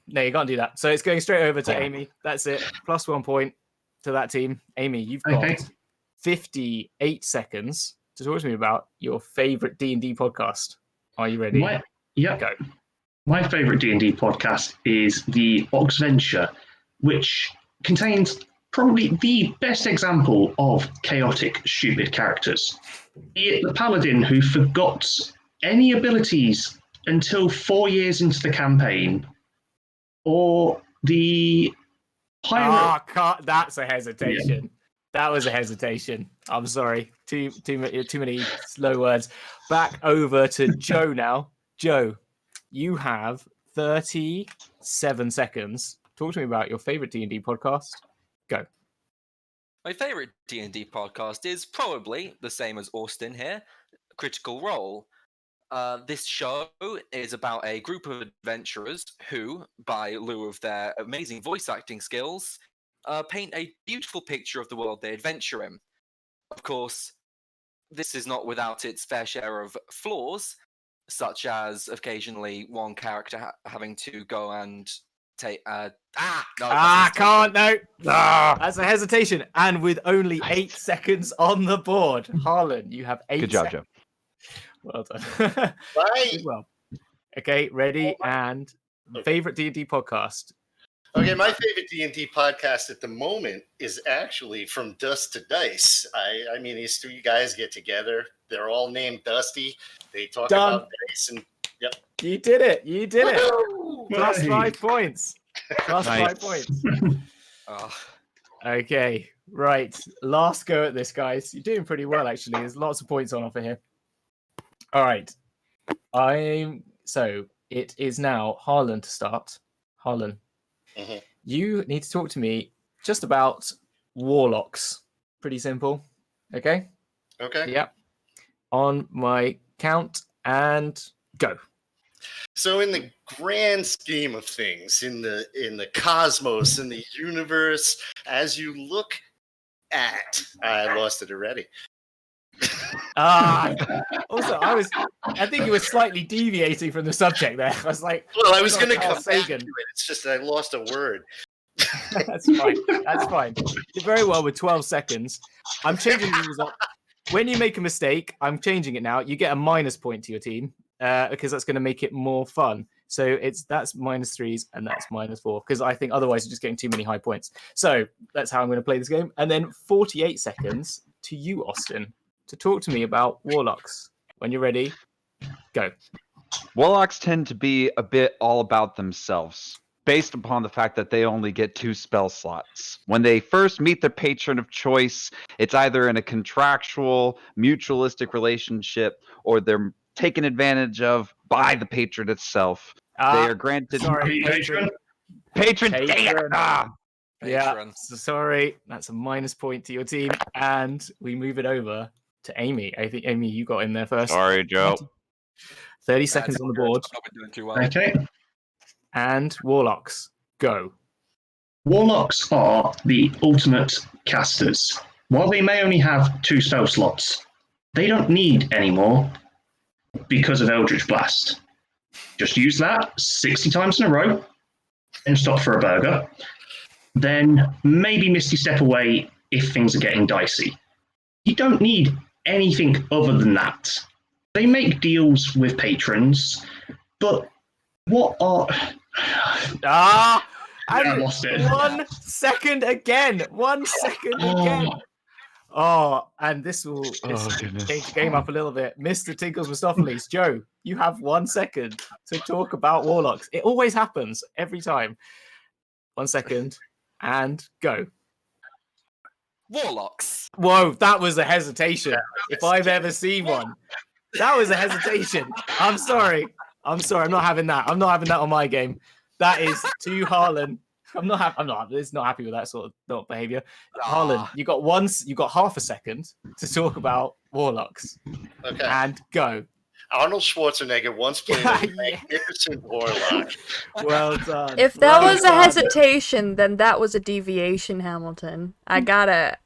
No, you can't do that. So it's going straight over to Amy. That's it. Plus 1 point to that team. Amy, you've got 58 seconds to talk to me about your favorite D&D podcast. Are you ready? Yep. Go. My favorite D&D podcast is the Oxventure, which contains probably the best example of chaotic, stupid characters. Be it the paladin who forgot any abilities until 4 years into the campaign, or the pirate. That's a hesitation. Yeah. That was a hesitation. I'm sorry. Too many slow words. Back over to Joe now. Joe, you have 37 seconds. Talk to me about your favorite D&D podcast. Go. My favorite D&D podcast is probably the same as Austin here, Critical Role. This show is about a group of adventurers who, by lieu of their amazing voice acting skills, paint a beautiful picture of the world they adventure in. Of course, this is not without its fair share of flaws, such as occasionally one character having to go and take... can't, no! That's a hesitation. And with only 8 seconds on the board, Harlan, you have 8 Good job, seconds. Joe. Well done. Right. Well, okay, ready, and favorite D&D podcast. Okay, my favorite D&D podcast at the moment is actually From Dust to Dice. I mean, these three guys get together. They're all named Dusty. They talk about dice and yep. You did it. Woo-hoo! Plus 5 points. Plus 5 points. Okay, right. Last go at this, guys. You're doing pretty well, actually. There's lots of points on offer here. All right. So it is now Harlan to start. Harlan, you need to talk to me just about warlocks. Pretty simple. Okay? Okay. Yep. On my count and go. So in the grand scheme of things, in the cosmos, in the universe, as you look at, I lost it already. Also, I think you were slightly deviating from the subject there. I was like, well, I was going to come back to it. It's just I lost a word. That's fine. You did very well with 12 seconds. I'm changing the rules up. When you make a mistake, I'm changing it now. You get a minus point to your team because that's going to make it more fun. So that's -3s and that's -4 because I think otherwise you're just getting too many high points. So that's how I'm going to play this game. And then 48 seconds to you, Austin, to talk to me about warlocks. When you're ready, go. Warlocks tend to be a bit all about themselves, based upon the fact that they only get 2 spell slots. When they first meet their patron of choice, it's either in a contractual, mutualistic relationship, or they're taken advantage of by the patron itself. They are granted... Patron. Yeah, so sorry. That's a minus point to your team. And we move it over to Amy. I think, Amy, you got in there first. Sorry, Joe. 30 seconds on the board. I've been doing too well. Okay. And warlocks, go. Warlocks are the ultimate casters. While they may only have 2 spell slots, they don't need any more because of Eldritch Blast. Just use that 60 times in a row and stop for a burger. Then maybe Misty Step away if things are getting dicey. You don't need anything other than that. They make deals with patrons, but what are... I lost it. 1 second again. 1 second again. Oh, and this will change the game up a little bit. Mr. Tinkles Mistopheles, Joe, you have 1 second to talk about warlocks. It always happens every time. 1 second and go. Warlocks. Whoa, that was a hesitation. If I've ever seen one. That was a hesitation. I'm sorry. I'm not having that. I'm not having that on my game. That is to Harlan. I'm not happy. It's not happy with that sort of behavior. Ah. Harlan, you got half a second to talk about warlocks, Okay. and go. Arnold Schwarzenegger once played a Yeah. magnificent warlock. Well done. If that well was a done. hesitation, then that was a deviation, Hamilton. I gotta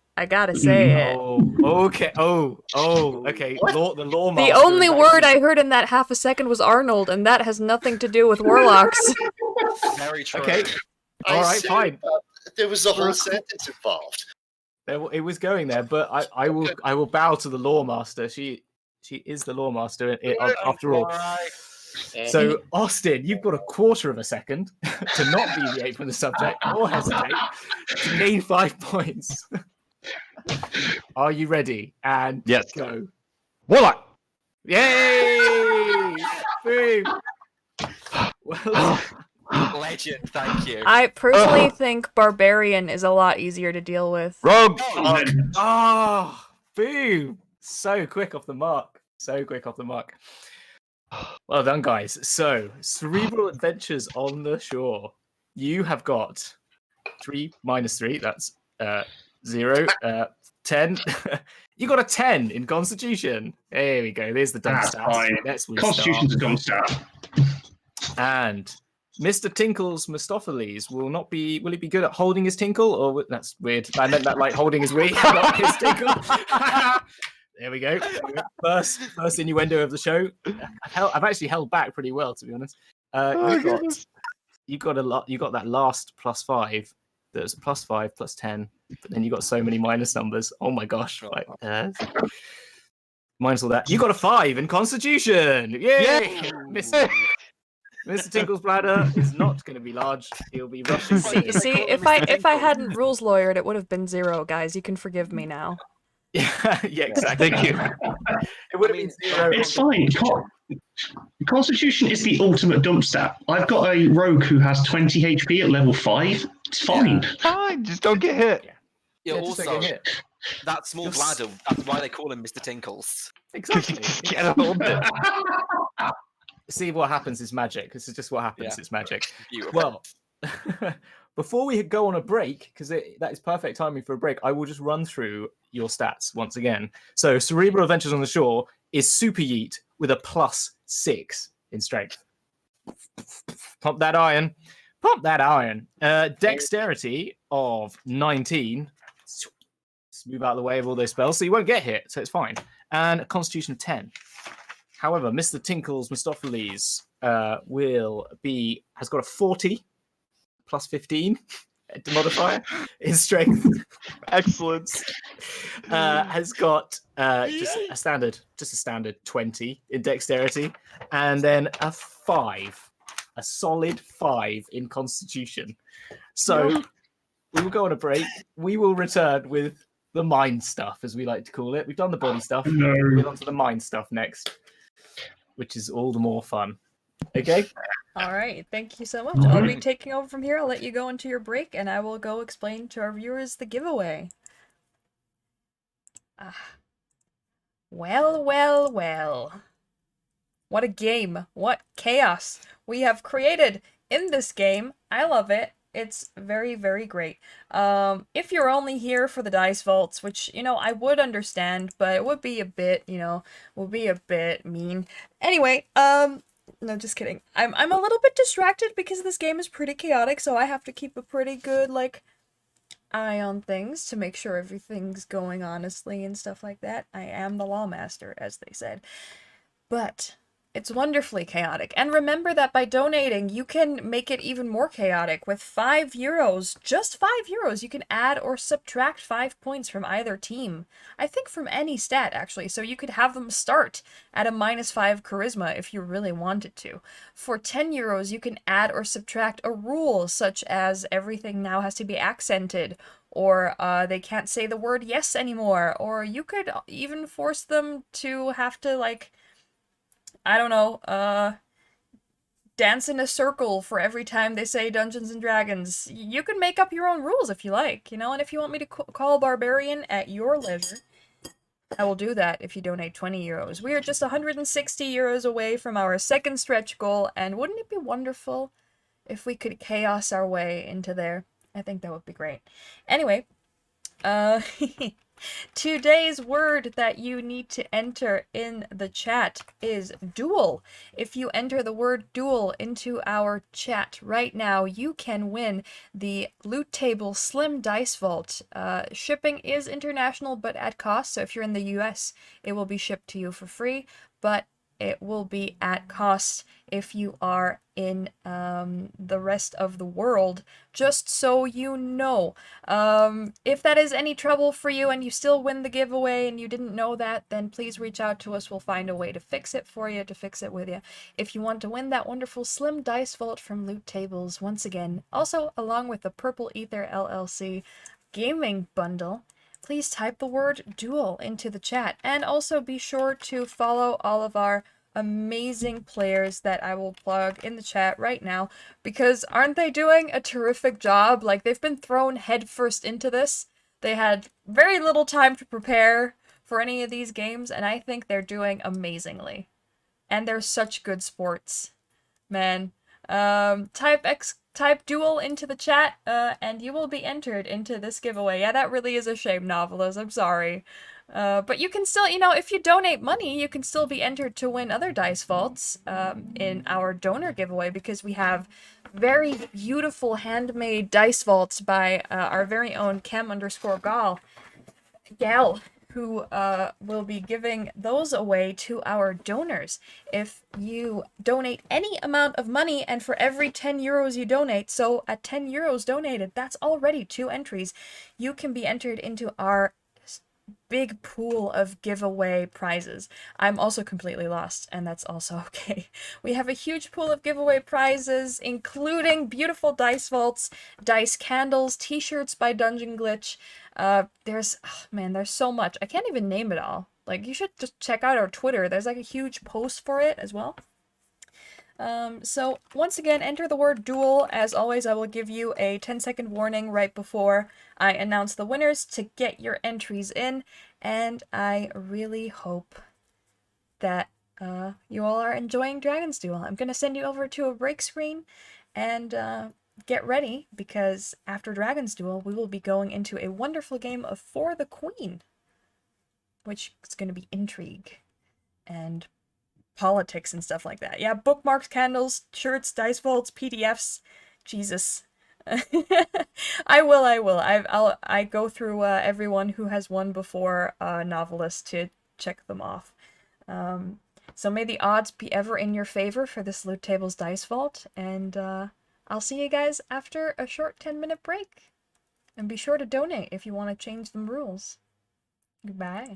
say it. Oh, okay. Okay. What? The law. The only word I heard in that half a second was Arnold, and that has nothing to do with warlocks. Very true. Okay. All right, said, fine. There was a whole sentence involved. It was going there, but I will bow to the law master. She is the law master after all. Alright. So Austin, you've got a quarter of a second to not deviate from the subject or hesitate to gain 5 points. Are you ready? And Yes. go. Warlock. Yay! Boom. Well, Legend, thank you. I personally think Barbarian is a lot easier to deal with. Rogue. boom. So quick off the mark. Well done, guys. So, Cerebral Adventures on the Shore. You have got 3 minus 3. That's 0. 10. You got a 10 in Constitution. There we go. There's the dumb That's stats. fine. Let's restart. Constitution's a dumb stat. And Mr. Tinkle's Mistopheles will he be good at holding his tinkle? Or that's weird. I meant that like holding his wee, not his tinkle. There we go. First innuendo of the show. I've actually held back pretty well, to be honest. You got that last +5. There's a +5, +10, but then you got so many minus numbers. Oh my gosh! Like, minus all that. You got a 5 in Constitution. Yay! Mr. Tinkle's bladder is not going to be large. He'll be rushing. See, if I hadn't rules lawyered, it would have been 0, guys. You can forgive me now. Yeah, exactly. Thank you. It would have been 0. It's fine. Constitution is the ultimate dump stat. I've got a rogue who has 20 HP at level 5. It's fine. Fine, just don't get hit. Yeah, just don't also, get hit. that small bladder, that's why they call him Mr. Tinkles. Exactly. Get a hold of it. See what happens is magic. This is just what happens. Yeah. It's magic. Beautiful. Well, before we go on a break, because that is perfect timing for a break, I will just run through your stats once again. So, Cerebral Adventures on the Shore is Super Yeet with a +6 in strength. Pump that iron. Dexterity of 19. Move out of the way of all those spells, so you won't get hit, so it's fine. And a Constitution of 10. However, Mr. Tinkle's Mistopheles has got a 40 +15 modifier in strength. Excellent. Has got just a standard 20 in dexterity, and then a solid 5 in Constitution. So we will go on a break. We will return with the mind stuff, as we like to call it. We've done the body stuff. No. We're on to the mind stuff next, which is all the more fun. Okay? All right, thank you so much. I'll be taking over from here. I'll let you go into your break, and I will go explain to our viewers the giveaway. Well. What a game. What chaos we have created in this game. I love it. It's very, very great. If you're only here for the dice vaults, which, I would understand, but it would be a bit, mean. Anyway, no, just kidding. I'm a little bit distracted because this game is pretty chaotic, so I have to keep a pretty good, eye on things to make sure everything's going honestly and stuff like that. I am the lawmaster, as they said. But it's wonderfully chaotic. And remember that by donating, you can make it even more chaotic. With €5, just €5, you can add or subtract 5 points from either team. I think from any stat, actually. So you could have them start at a -5 charisma if you really wanted to. For €10, you can add or subtract a rule, such as everything now has to be accented, or they can't say the word yes anymore, or you could even force them to have to, I don't know, dance in a circle for every time they say Dungeons and Dragons. You can make up your own rules if you like, and if you want me to call Barbarian at your leisure, I will do that if you donate €20. We are just €160 away from our second stretch goal, and wouldn't it be wonderful if we could chaos our way into there, I think that would be great. Anyway, today's word that you need to enter in the chat is duel. If you enter the word duel into our chat right now, you can win the Loot Table Slim Dice Vault. Shipping is international but at cost, so if you're in the US, it will be shipped to you for free, but it will be at cost if you are in the rest of the world, just so you know. If that is any trouble for you and you still win the giveaway and you didn't know that, then please reach out to us. We'll find a way to fix it for you, to fix it with you. If you want to win that wonderful Slim Dice Vault from Loot Tables, once again, also along with the Purple Ether LLC gaming bundle, please type the word duel into the chat. And also be sure to follow all of our amazing players that I will plug in the chat right now, because aren't they doing a terrific job? Like, they've been thrown headfirst into this. They had very little time to prepare for any of these games, and I think they're doing amazingly. And they're such good sports. Man. Type duel into the chat, and you will be entered into this giveaway. Yeah, that really is a shame, Novelist. I'm sorry. But you can still, you know, if you donate money, you can still be entered to win other dice vaults in our donor giveaway, because we have very beautiful handmade dice vaults by our very own Chem_Gal, who will be giving those away to our donors. If you donate any amount of money, and for every 10 euros you donate, so at 10 euros donated, that's already 2 entries, you can be entered into our big pool of giveaway prizes. I'm also completely lost, and that's also okay. We have a huge pool of giveaway prizes, including beautiful dice vaults, dice candles, t-shirts by Dungeon Glitch. There's so much. I can't even name it all. Like, you should just check out our Twitter. There's like a huge post for it as well. So once again, enter the word duel. As always, I will give you a 10-second warning right before I announce the winners to get your entries in, and I really hope that you all are enjoying Dragon's Duel. I'm going to send you over to a break screen, and get ready, because after Dragon's Duel, we will be going into a wonderful game of For the Queen, which is going to be intrigue and politics and stuff like that. Yeah, bookmarks, candles, shirts, dice vaults, PDFs. Jesus. I will. I go through everyone who has won before, Novelist, to check them off. So may the odds be ever in your favor for this Loot Tables Dice Vault, and I'll see you guys after a short 10-minute break. And be sure to donate if you want to change the rules. Goodbye.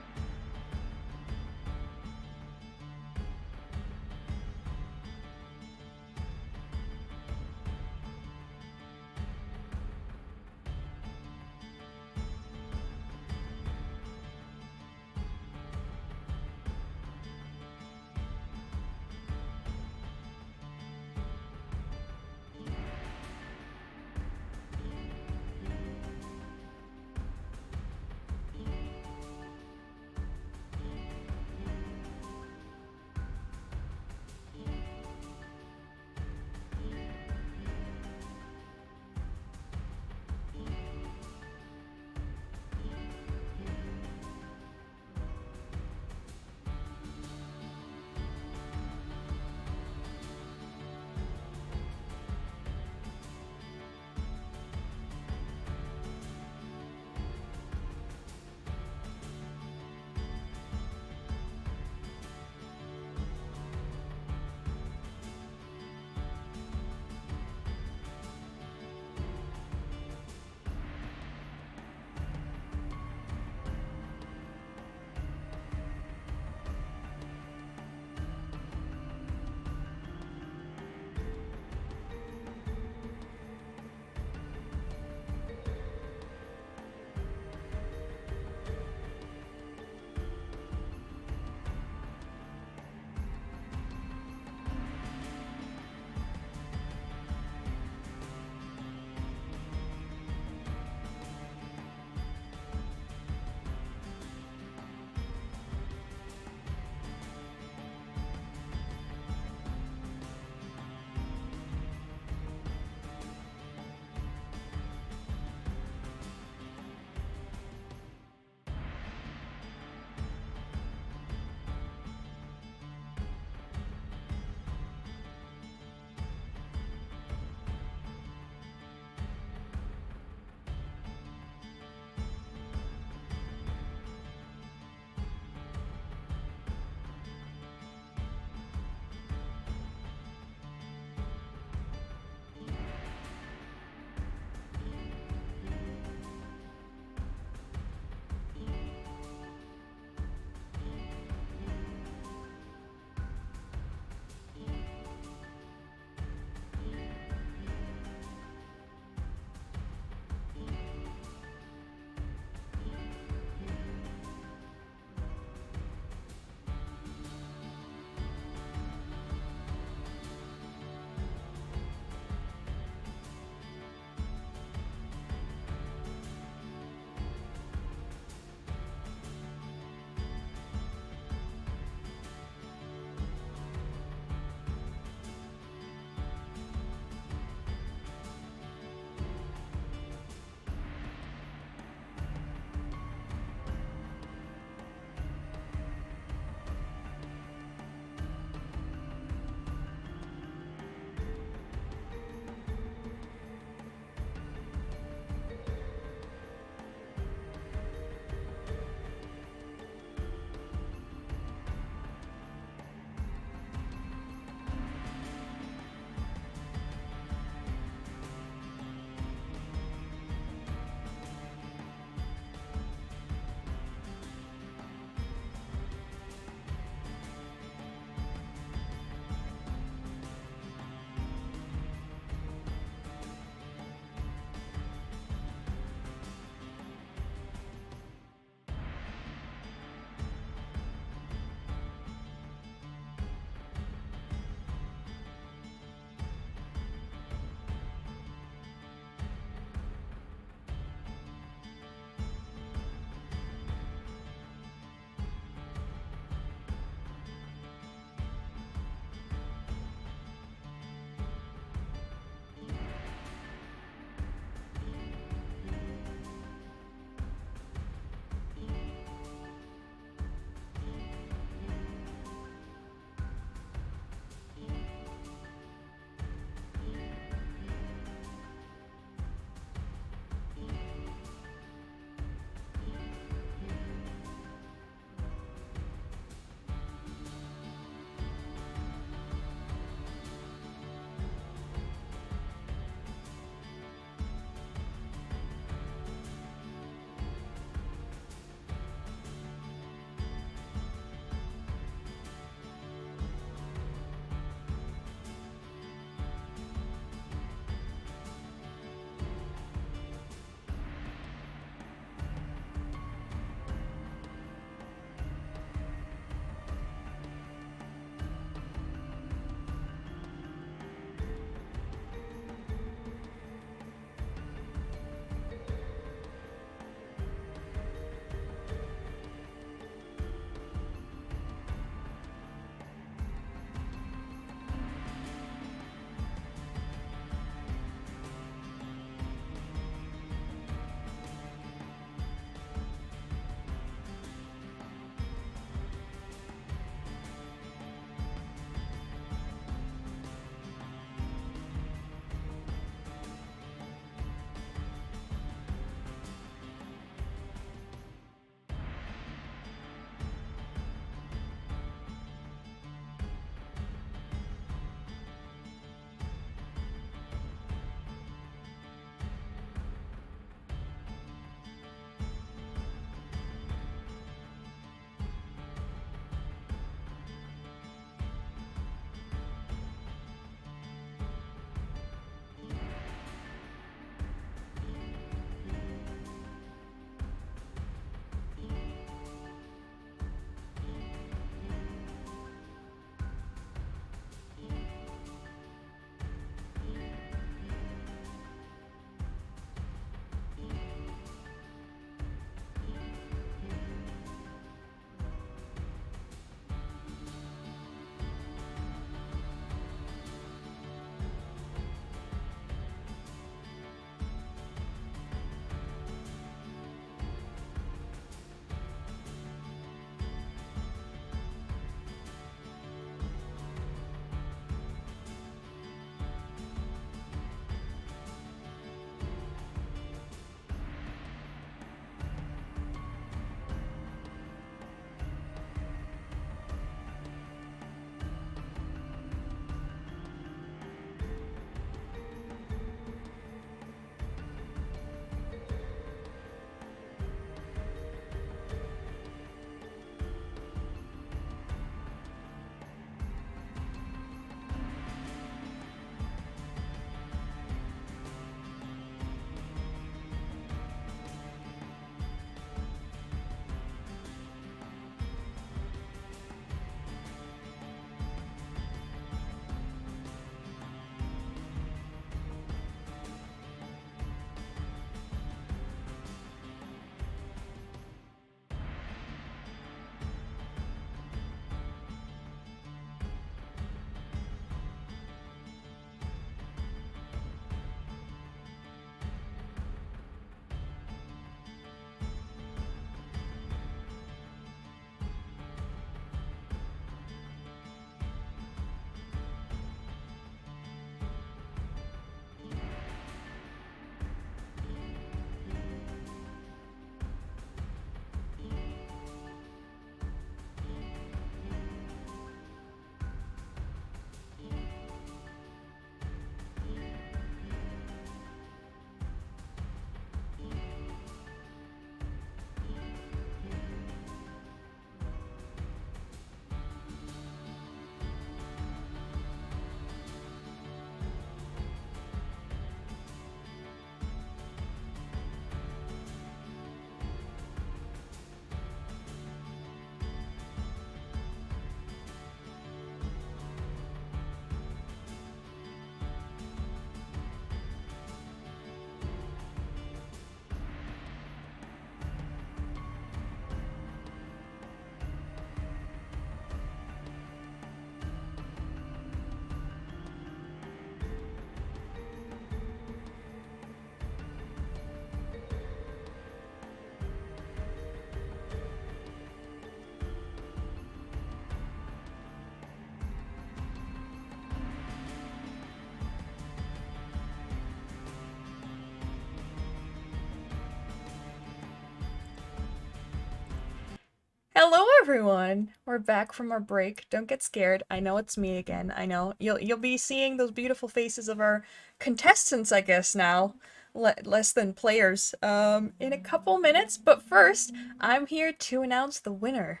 Hello, everyone. We're back from our break. Don't get scared. I know it's me again. I know you'll be seeing those beautiful faces of our contestants, I guess now, less than players, in a couple minutes. But first, I'm here to announce the winner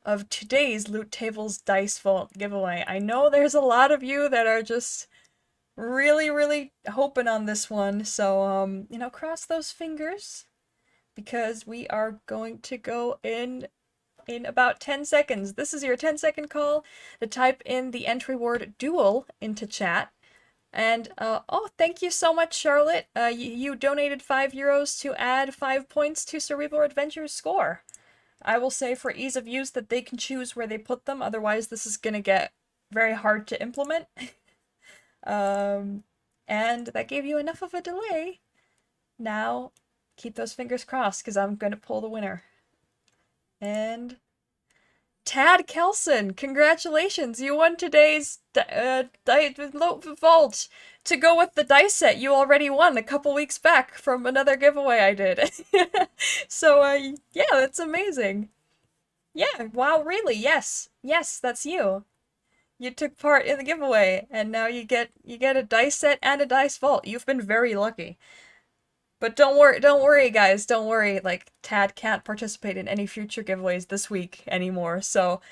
of today's Loot Tables Dice Vault giveaway. I know there's a lot of you that are just really hoping on this one. So cross those fingers, because we are going to go in about 10 seconds. This is your 10-second call to type in the entry word Duel into chat. And, thank you so much, Charlotte. You donated €5 to add 5 points to Cerebral Adventure's score. I will say for ease of use that they can choose where they put them, otherwise this is gonna get very hard to implement. And that gave you enough of a delay. Now, keep those fingers crossed, because I'm gonna pull the winner. And Tad Kelson, congratulations! You won today's vault to go with the dice set you already won a couple weeks back from another giveaway I did. So, yeah, that's amazing. Yeah, wow, really? Yes, that's you. You took part in the giveaway, and now you get a dice set and a dice vault. You've been very lucky. But don't worry, guys. Don't worry. Like, Tad can't participate in any future giveaways this week anymore. So,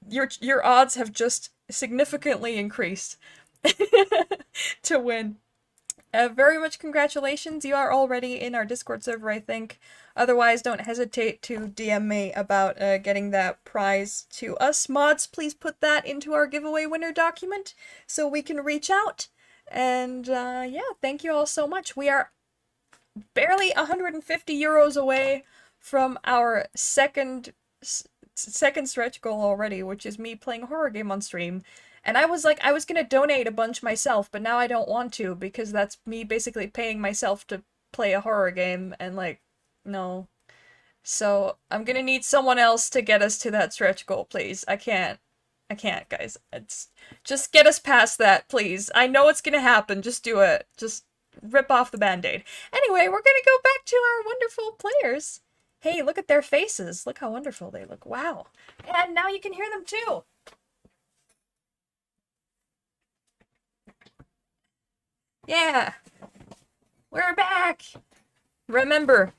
your odds have just significantly increased to win. Very much congratulations. You are already in our Discord server, I think. Otherwise, don't hesitate to DM me about getting that prize to us. Mods, please put that into our giveaway winner document so we can reach out. And, yeah, thank you all so much. We are barely €150 away from our second stretch goal already, which is me playing a horror game on stream. And I was gonna donate a bunch myself, but now I don't want to, because that's me basically paying myself to play a horror game, and no. So I'm gonna need someone else to get us to that stretch goal, please. I can't, guys. Just get us past that, please. I know it's gonna happen. Just do it. Just rip off the band-aid. Anyway, we're gonna go back to our wonderful players. Hey, look at their faces. Look how wonderful they look. Wow. And now you can hear them too. Yeah. We're back. Remember,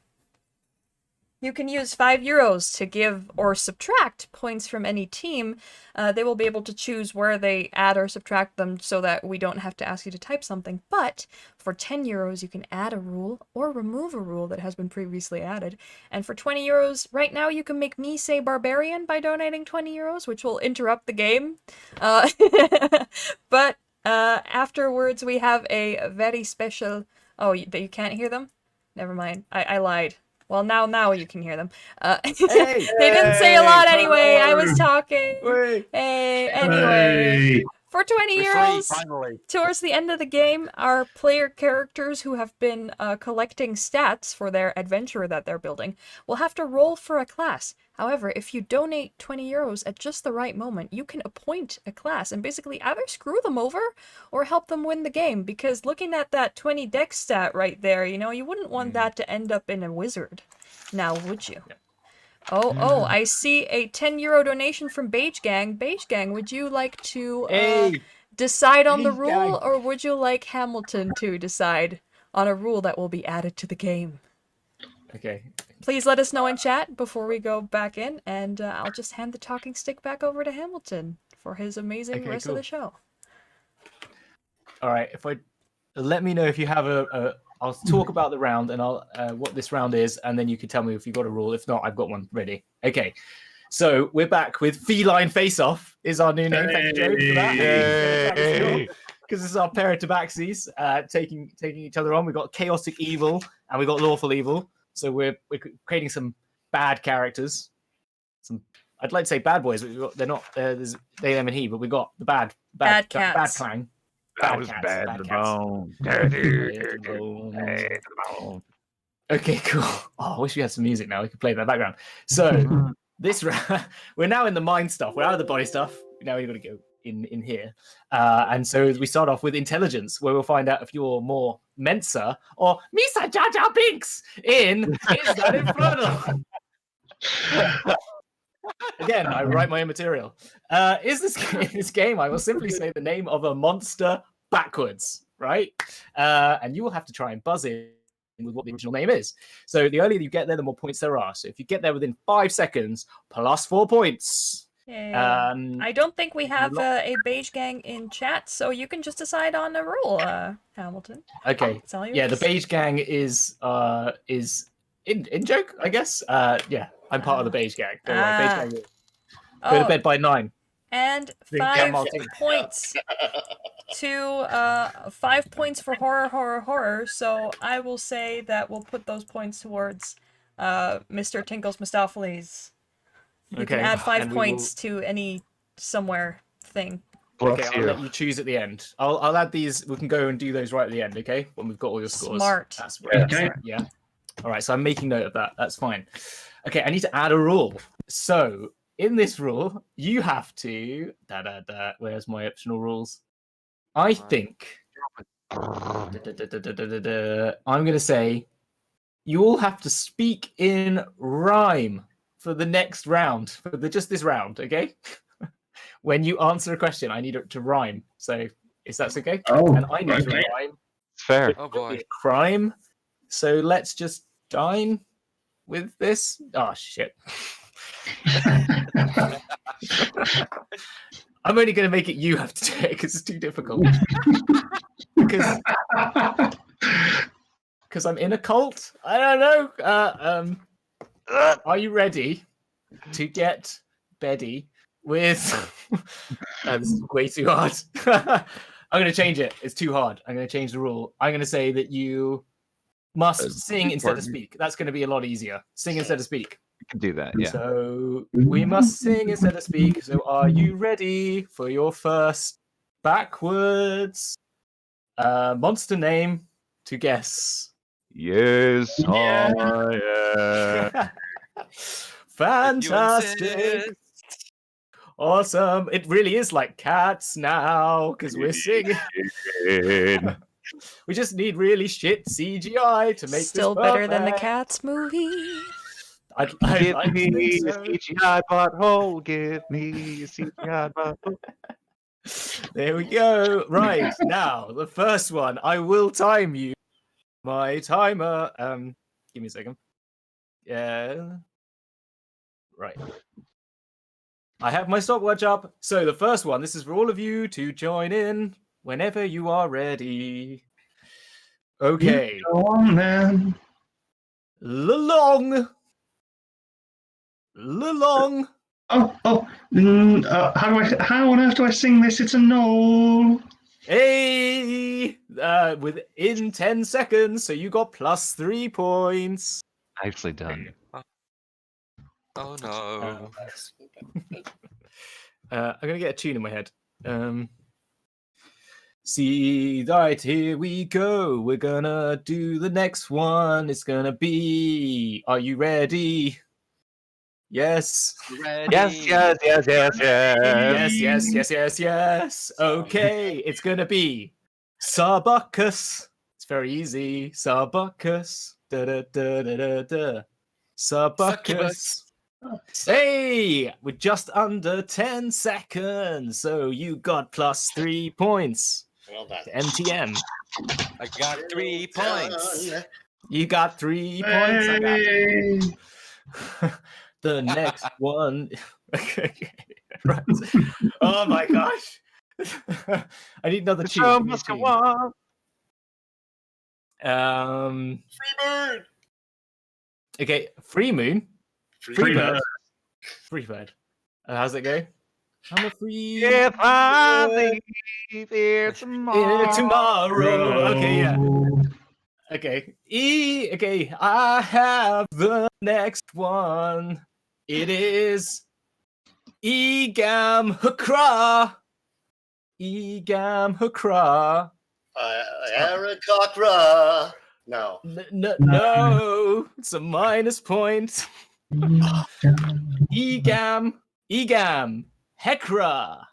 you can use €5 to give or subtract points from any team. They will be able to choose where they add or subtract them so that we don't have to ask you to type something. But for €10, you can add a rule or remove a rule that has been previously added. And for €20, right now, you can make me say Barbarian by donating €20, which will interrupt the game. But afterwards, we have a very special... Oh, you can't hear them? Never mind. I lied. Well, now you can hear them. They didn't say a lot anyway. I was talking. Hey, anyway. For €20, towards the end of the game, our player characters who have been collecting stats for their adventure that they're building will have to roll for a class. However, if you donate €20 at just the right moment, you can appoint a class and basically either screw them over or help them win the game. Because looking at that 20 dex stat right there, you wouldn't want that to end up in a wizard. Now, would you? Yep. Oh, I see a €10 donation from Beige Gang. Beige Gang, would you like to decide on the rule, or would you like Hamilton to decide on a rule that will be added to the game? Okay. Please let us know in chat before we go back in, and I'll just hand the talking stick back over to Hamilton for his amazing rest of the show. All right. Let me know if you have I'll talk about the round and I'll what this round is, and then you can tell me if you've got a rule. If not, I've got one ready. Okay. So we're back with Feline Face Off is our new name. Thank you, Joe, for that. Because this is our pair of tabaxis taking each other on. We've got Chaotic Evil and we've got Lawful Evil. So we're creating some bad characters. I'd like to say bad boys, but they're not. There's they, them, and he. But we got the bad cats. Bad clang. That was bad. The bone. Okay, cool. Oh, I wish we had some music now. We could play that background. So this round, we're now in the mind stuff. We're out of the body stuff. Now we've got to go in here. And so we start off with intelligence, where we'll find out if you're more Mensa or Misa Jar Jar Binks in Is That Infernal? Again, I write my own material. In this game, I will simply say the name of a monster backwards, right? And you will have to try and buzz in with what the original name is. So the earlier you get there, the more points there are. So if you get there within 5 seconds, plus 4 points. Yay. Um, I don't think we have a beige gang in chat, so you can just decide on a rule, Hamilton. Okay. It's all yours. Yeah, the beige gang is in joke, I guess. Yeah, I'm part of the beige gang. Don't worry, beige gang. Go to bed by 9. And Drink 5 Martini. points to 5 points for horror. So I will say that we'll put those points towards Mr. Tinkle's Mistopheles. You can add 5 points to any somewhere thing. Okay, I'll let you choose at the end. I'll add these. We can go and do those right at the end, okay? When we've got all your scores. Smart. That's right. Okay. Yeah. All right, so I'm making note of that. That's fine. Okay, I need to add a rule. So in this rule, you have to Where's my optional rules? I think I'm gonna say you all have to speak in rhyme for the next round, for just this round, okay? When you answer a question, I need it to rhyme. So if that's okay, and I need to rhyme. Fair. Oh boy. With crime. So let's just dine with this. Oh shit. I'm only going to make it you have to do it because it's too difficult. Because I'm in a cult. I don't know. Are you ready to get Betty with? This is way too hard. I'm going to change it. It's too hard. I'm going to change the rule. I'm going to say that you must sing instead of speak. That's going to be a lot easier. Sing instead of speak. You can do that, yeah. So we must sing instead of speak. So are you ready for your first backwards monster name to guess? Yes, I am. Fantastic. Awesome. It really is like Cats now because we're singing. We just need really shit CGI to make Still this better than the perfect. Cats movie. I'd Give like to me think a so. CGI butthole. Give me a CGI butthole. There we go. Right, now, the first one. I will time you. My timer. Give me a second. Yeah. Right. I have my stopwatch up. So the first one, this is for all of you to join in whenever you are ready. Okay. Go on, man. Long. How on earth do I sing this? It's a no. Hey, within 10 seconds, so you got plus 3 points. Nicely done. Oh no. I'm gonna get a tune in my head. See, right, here we go. We're gonna do the next one. It's gonna be. Are you ready? Yes. Ready? Yes. Yes. Okay, it's gonna be Sarbuckus. It's very easy. Sarbuckus. Da. Sarbuckus. Hey, we're just under 10 seconds, so you got plus 3 points. Well done. to MTM. I got 3 points. You got 3 points. I got the next one. Right. Oh my gosh. I need another tune. show Give me a must go tune. on. Freebird. Okay, Free Moon. Freebird. Freebird. How's it go? I'm a free If I leave here tomorrow. tomorrow. Okay, yeah. Okay. Okay, I have the next one. It is Egam Hakra. Egam Hakra. Arakakra. No. No, it's a minus point. Egam Hekra.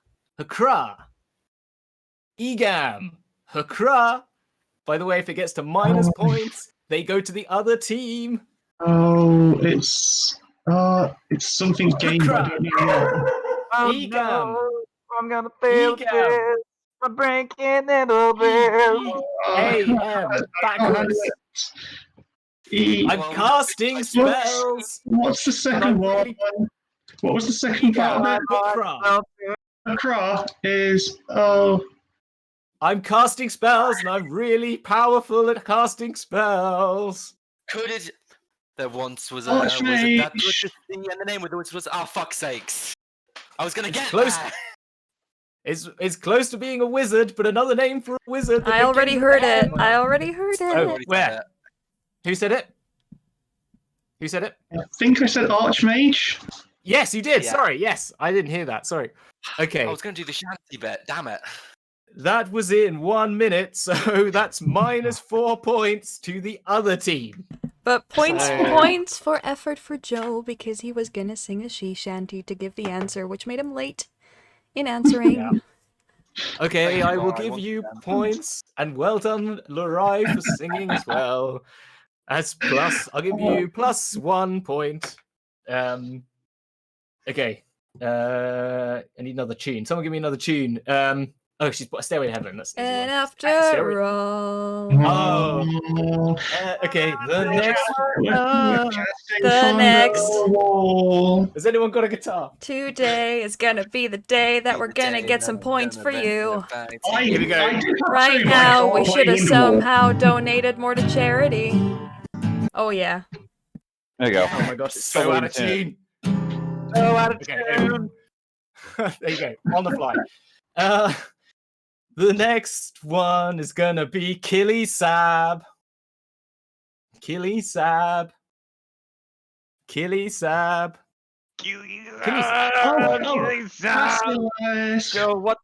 Egam Hakra. By the way, if it gets to minus points, they go to the other team. Oh, it's It's something game. I don't know what. Egam. I'm gonna fail Egam. this. I'm breaking little bit. A.M. backwards. I'm Well, casting spells. What's the second one? really- What was the second part of it? Ukra. Akra is I'm casting spells, and I'm really powerful at casting spells. Could it? There once was a Archmage. wizard that was the sea, and the name of the wizard was fuck's sakes. I was gonna It's get close. that. It's close to being a wizard, but another name for a wizard. that I already begins with heard it. M. I already heard Oh, it. Already said where? that. Who said it? Who said it? I think I said Archmage. Yes, you did. Yeah. Sorry. Yes, I didn't hear that. Sorry. Okay, I was gonna do the shanty bit. Damn it. that was in 1 minute, so that's -4 points to the other team. But points So- points for effort for Joe because he was gonna sing a she shanty to give the answer, which made him late in answering. Yeah. Okay, Thank you, I will Laura, give once you again. points, and well done, Lorai, for singing as well. As plus, I'll give you +1 point. Okay. I need another tune. Someone give me another tune. Oh, she's put Stairway to Heaven. That's an easy And one. after Stairway- all, Oh. Okay, the next. The next. Has anyone got a guitar? today is gonna be the day that we're gonna get some points for you. Here we go. Right now, we should have somehow donated more to charity. Oh yeah. There you go. Oh my gosh, it's so Totally out of tune. tune. So out of Okay, there you go, on the fly. The next one is gonna be Killy Sab. Killy Sab. Killy Sab. So what?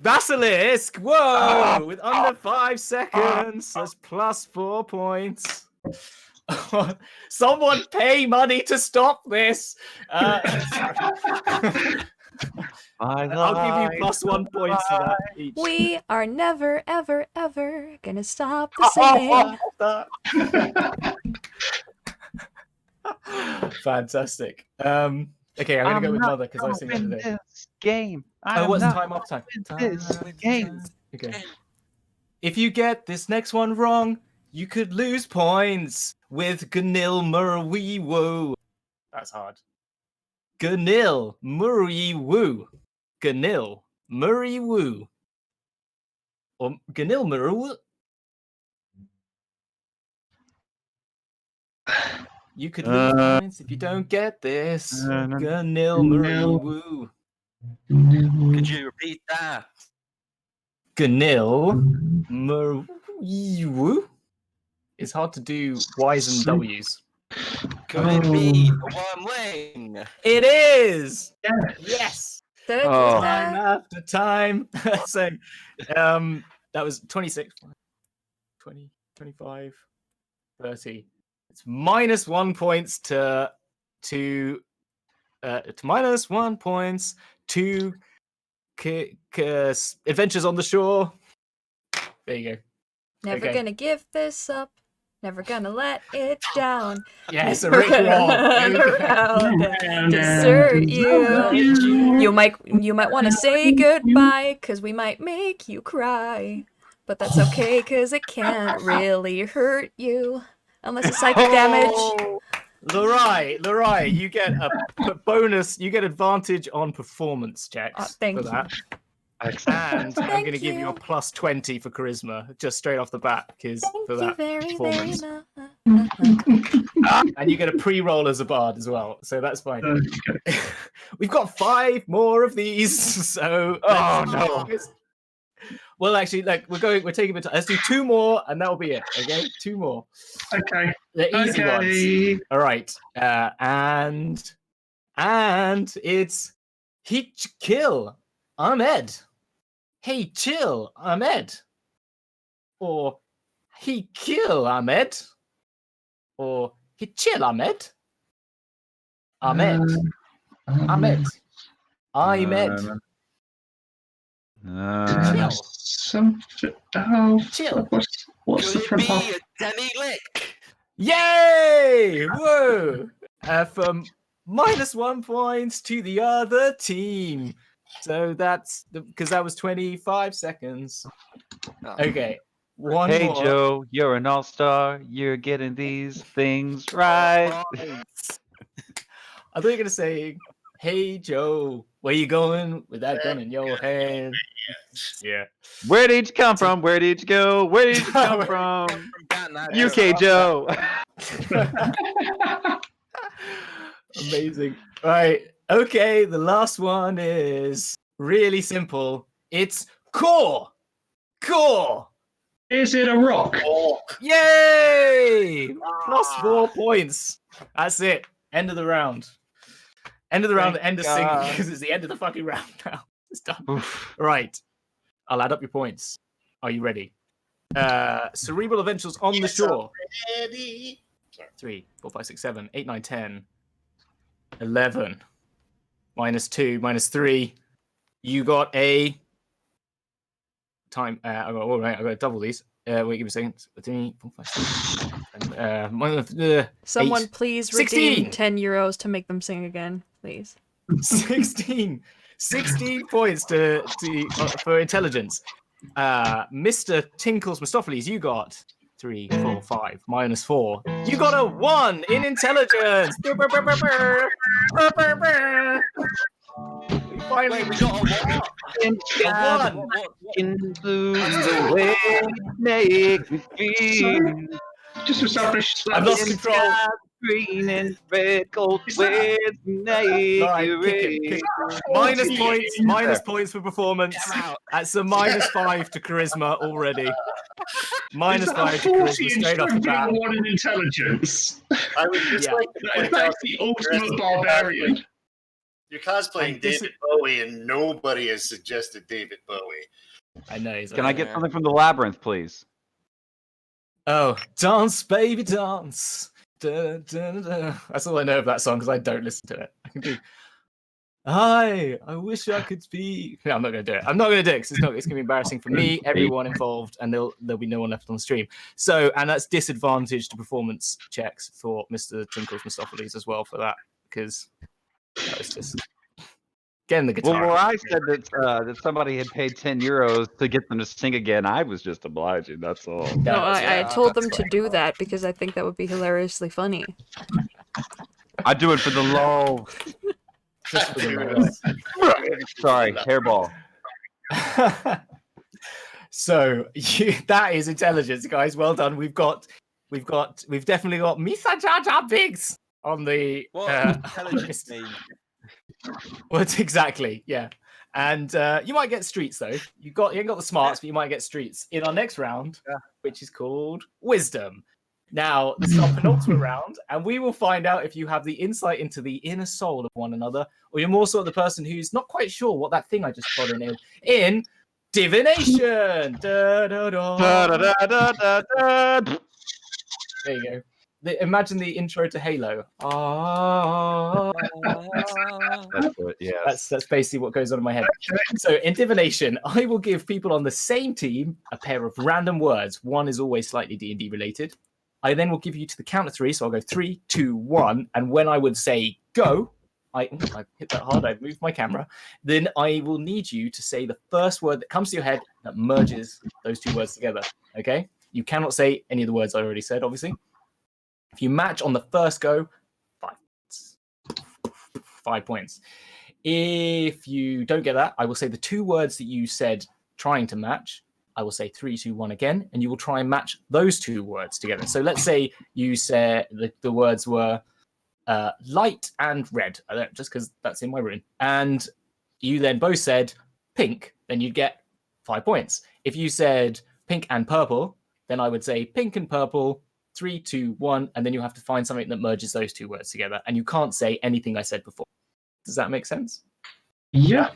Basilisk! Whoa! With under 5 seconds, that's +4 points. Someone pay money to stop this. I'll give you +1 point for that each. We are never, ever, ever gonna stop the singing. Fantastic. Okay, I'm gonna go with another because I was singing today. This game. Oh, what's time off time? this game. Okay. If you get this next one wrong, you could lose points with Ganil Murray Woo. That's hard. Ganil Murray Woo. Ganil Murray Woo. Or Ganil Murray Woo. You could lose points if you don't get this. Ganil Murray Woo. Could you repeat that? Ganil Murray Woo. It's hard to do Y's and W's. Could it be the wormling? It is! Yes! Oh. Time after time. So, that was 26, 20, 25, 30. It's -1 points to -1 points to Adventures on the Shore. There you go. Never Okay. gonna give this up. Never gonna let it down. Yes, a Rick Roll. Around and desert you. You might want to say goodbye, cause we might make you cry. But that's okay, cause it can't really hurt you. Unless it's psychic damage. Lorai, you get a bonus. You get advantage on performance checks Thank for you. that. And I'm going to Thank give you a you. +20 for charisma, just straight off the bat, because for Thank you that very, very performance. much. And you get a pre-roll as a bard as well, so that's fine. We've got 5 more of these, so Oh, no. Well, actually, like we're taking a bit. Let's do 2 more, and that'll be it. Okay, 2 more. Okay. The easy ones. Okay. All right, and it's he kill Ahmed. Hey, chill, Ahmed. Or he kill Ahmed. Or he chill Ahmed. Ahmed. Ahmed. Ahmed. Chill. Something. Oh, Chill. what's the Could front it half? be a demi lick? Yay! Whoa! From -1 point to the other team. So that's because that was 25 seconds. Oh. Okay. One Hey more. Joe, you're an all-star. You're getting these things right. I thought you were gonna say, "Hey Joe, where you going with that gun in your hand?" Yeah. Where did you come from? Where did you go? Where did you come from? From batting that UK Joe. Amazing. Right. Okay. The last one is really simple. It's core. Core. Is it a rock? Oh, Yay! +4 points. That's it. End of the round. End of the round. Thank End of singing God. because it's the end of the fucking round now. It's done. Oof. Right. I'll add up your points. Are you ready? Cerebral Adventures on the yes, Shore. I'm ready. 3, 4, 5, 6, 7, 8, 9, 10, 11. -2, -3. You got a time. I got all right. I got to double these. Wait, give me a second. 3, 4, 5, 6, Someone 8, please 16. redeem 10 euros to make them sing again, please. 16 points for intelligence. Mr. Tinkles Mistopheles, you got 3, 4, 5, -4. You got a 1 in intelligence. Finally, Wait, we got a what? a 1. Into the way you make me feel. Just established I've lost control. Green and red, cold Is that- winds make All right, you kick rain. it. Minus points for performance. Get out. That's a -5 to charisma already. Is that -5 a to charisma 40 in straight off the strength bat. and 1 in intelligence? I would just Yeah. like to point out That's the ultimate Chris, barbarian. you're cosplaying And this David Bowie, and nobody has suggested David Bowie. I know. He's Can I like, get something from the labyrinth, please? oh, dance, baby, dance. Da, da, da, da. That's all I know of that song because I don't listen to it. I can do. I wish I could be. No, I'm not going to do it. I'm not going to do it because it's going to be embarrassing for me, everyone involved, and there'll be no one left on the stream. So, and that's disadvantage to performance checks for Mr. Tinkles Mistopheles as well for that because that was just getting the guitar. Well, where I said that somebody had paid 10 euros to get them to sing again, I was just obliging. That's all. No, I yeah, told them that's to fine. do that because I think that would be hilariously funny. I do it for the low. Just for the Dude, moment. Sorry, hairball. So that is intelligence, guys. Well done. We've definitely got Misa Jar Jar Binks on the. What intelligence mean? What exactly? Yeah, and you might get streets though. You ain't got the smarts, but you might get streets in our next round, which is called Wisdom. Now, this is our penultimate round, and we will find out if you have the insight into the inner soul of one another, or you're more sort of the person who's not quite sure what that thing I just put in divination. Da, da, da. Da, da, da, da, da, da. There you go. Imagine the intro to Halo. Ah. That's it, yes. That's basically what goes on in my head. So in divination, I will give people on the same team a pair of random words. One is always slightly D&D related. I then will give you to the count of 3. So I'll go 3, 2, 1. And when I would say go, I hit that hard. I've moved my camera. Then I will need you to say the first word that comes to your head that merges those 2 words together. Okay? You cannot say any of the words I already said, obviously. If you match on the first go, 5 points. 5 points. If you don't get that, I will say the 2 words that you said trying to match. I will say 3, 2, 1 again, and you will try and match those 2 words together. So let's say you said the words were light and red, just because that's in my room. And you then both said pink, then you'd get 5 points. If you said pink and purple, then I would say pink and purple, 3, 2, 1, and then you have to find something that merges those 2 words together. And you can't say anything I said before. Does that make sense? Yeah.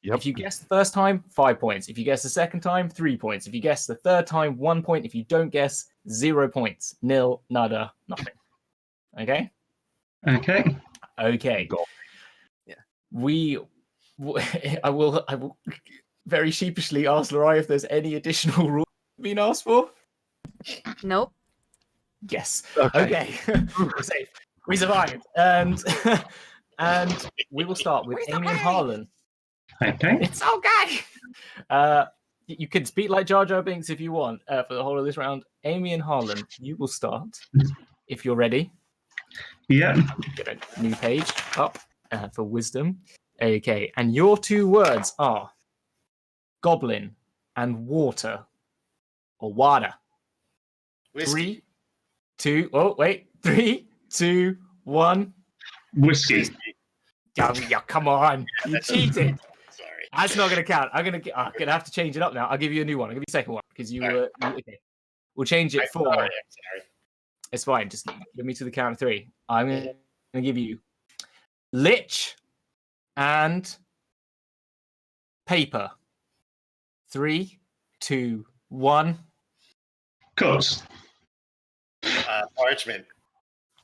Yep. If you guess the first time, 5 points. If you guess the second time, 3 points. If you guess the third time, 1 point. If you don't guess, 0 points. Nil, nada, nothing. Okay? Okay. Okay. Yeah. I will very sheepishly ask Larai if there's any additional rules being asked for. Nope. Yes. Okay. Okay. We're safe. We survived. And we will start with Amy and Harlan. Okay. It's okay. You can speak like Jar Jar Binks if you want for the whole of this round. Amy and Harlan, you will start if you're ready. Yeah. Get a new page up for wisdom. Okay, and your two words are goblin and water, or water. Whiskey. 3, 2. Oh wait, 3, 2, 1. Whiskey. Oh, yeah, come on, you cheated. Sorry. That's not going to count. I'm gonna have to change it up now. I'll give you a new one. I'll give you a second one because you were okay. We'll change it for. Sorry. It's fine. Just give me to the count of 3. I'm going to give you lich and paper. 3, 2, 1. Cut. Parchment.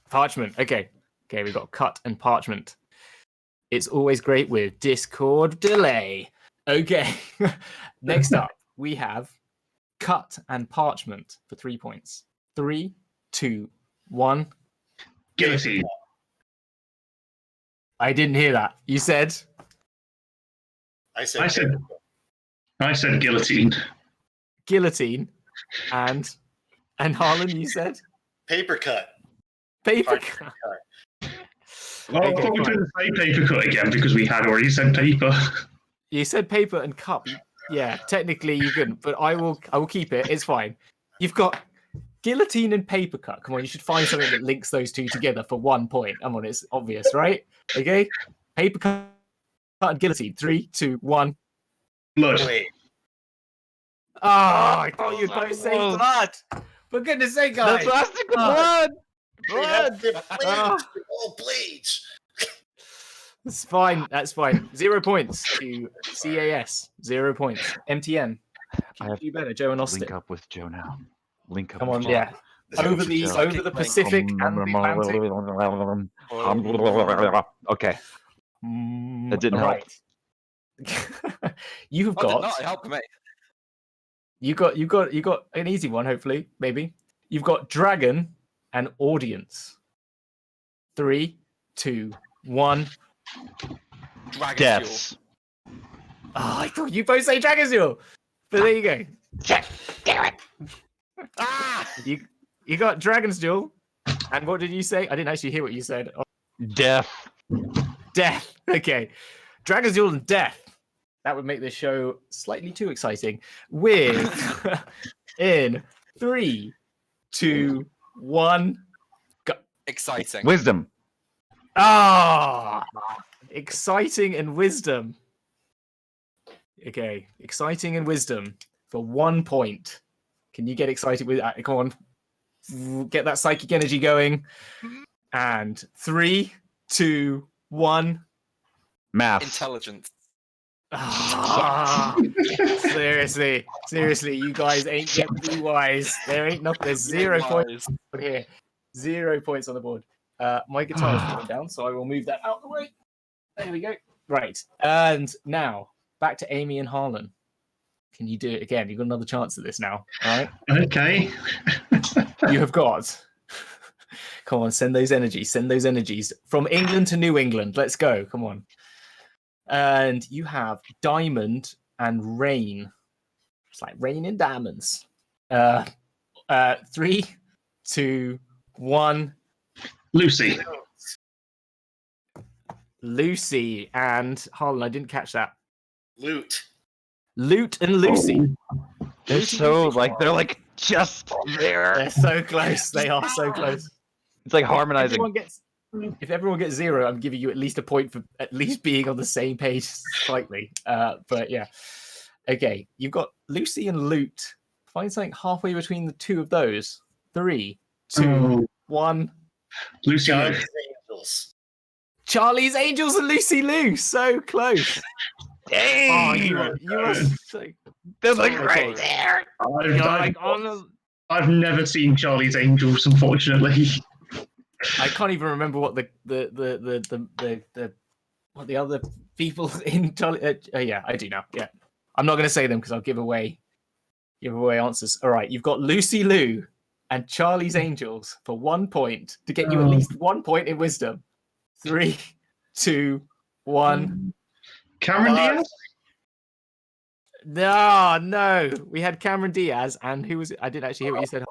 Parchment. Okay, we got cut and parchment. It's always great with Discord delay. Okay, next up we have cut and parchment for 3 points. 3, 2, 1. Guillotine. I didn't hear that. You said I said guillotine. guillotine, and Harlan, you said paper cut. paper Parchment cut. cut. Oh, I thought we couldn't say paper cut again because we had already said paper. You said paper and cup. Yeah, technically you couldn't, but I will keep it. It's fine. You've got guillotine and paper cut. Come on, you should find something that links those two together for 1 point. Come on, it's obvious, right? Okay, paper cut and guillotine. 3, 2, 1. Blood. Wait. Oh, I thought you'd both say blood. For goodness sake, guys. That's plastic blood. They have Blood. blades. They're all blades. That's fine. That's fine. 0 points to CAS. 0 points. MTN. I have You better, Joe and Austin. Link up with Joe now. Link up. Come with on, Joe. yeah. Over the Pacific and the Atlantic. Okay. That didn't help. help. You've Oh, did got. not help me. You got an easy one, hopefully, maybe. You've got dragon and audience. 3, 2, 1. Dragon Deaths. Oh, I thought you both say dragon's duel. But there you go. Ah! You got dragon's duel. And what did you say? I didn't actually hear what you said. Oh, Death. death. Okay. Dragon's duel and death. That would make this show slightly too exciting. With in 3, 2, 1. Go. Exciting. Wisdom. Ah, exciting and wisdom. Okay, exciting and wisdom for 1 point. Can you get excited with that? Come on, get that psychic energy going. And 3, 2, 1. Math. Intelligence. Ah, seriously, you guys ain't get to be wise. There ain't nothing. There's 0 points here. 0 points on the board. My guitar is falling down, so I will move that out of the way. There we go. Right, and now back to Amy and Harlan. Can you do it again? You've got another chance at this now. All right. Okay. You have got. Come on, send those energies. Send those energies from England to New England. Let's go. Come on. And you have diamond and rain. It's like rain and diamonds. 3, 2, 1. Lucy. Lucy and Harlan. I didn't catch that. Loot. Loot and Lucy. They're so they're like just there. They're so close. They are so close. It's like harmonizing. If everyone gets 0, I'm giving you at least a point for at least being on the same page slightly. But yeah. Okay, you've got Lucy and Loot. Find something halfway between the two of those. 3, 2, 1. Lucy. Charlie's Angels. Charlie's Angels and Lucy Lou. So close. Oh, you are so... They're like Okay. right there. I've never seen Charlie's Angels, unfortunately. I can't even remember what the what the other people in Charlie. Yeah, I do now. Yeah, I'm not going to say them because I'll give away answers. All right, you've got Lucy Lou and Charlie's Angels for 1 point to get you at least 1 point in wisdom. 3, 2, 1. Cameron Diaz? No. We had Cameron Diaz, and who was it? I didn't actually hear what you said.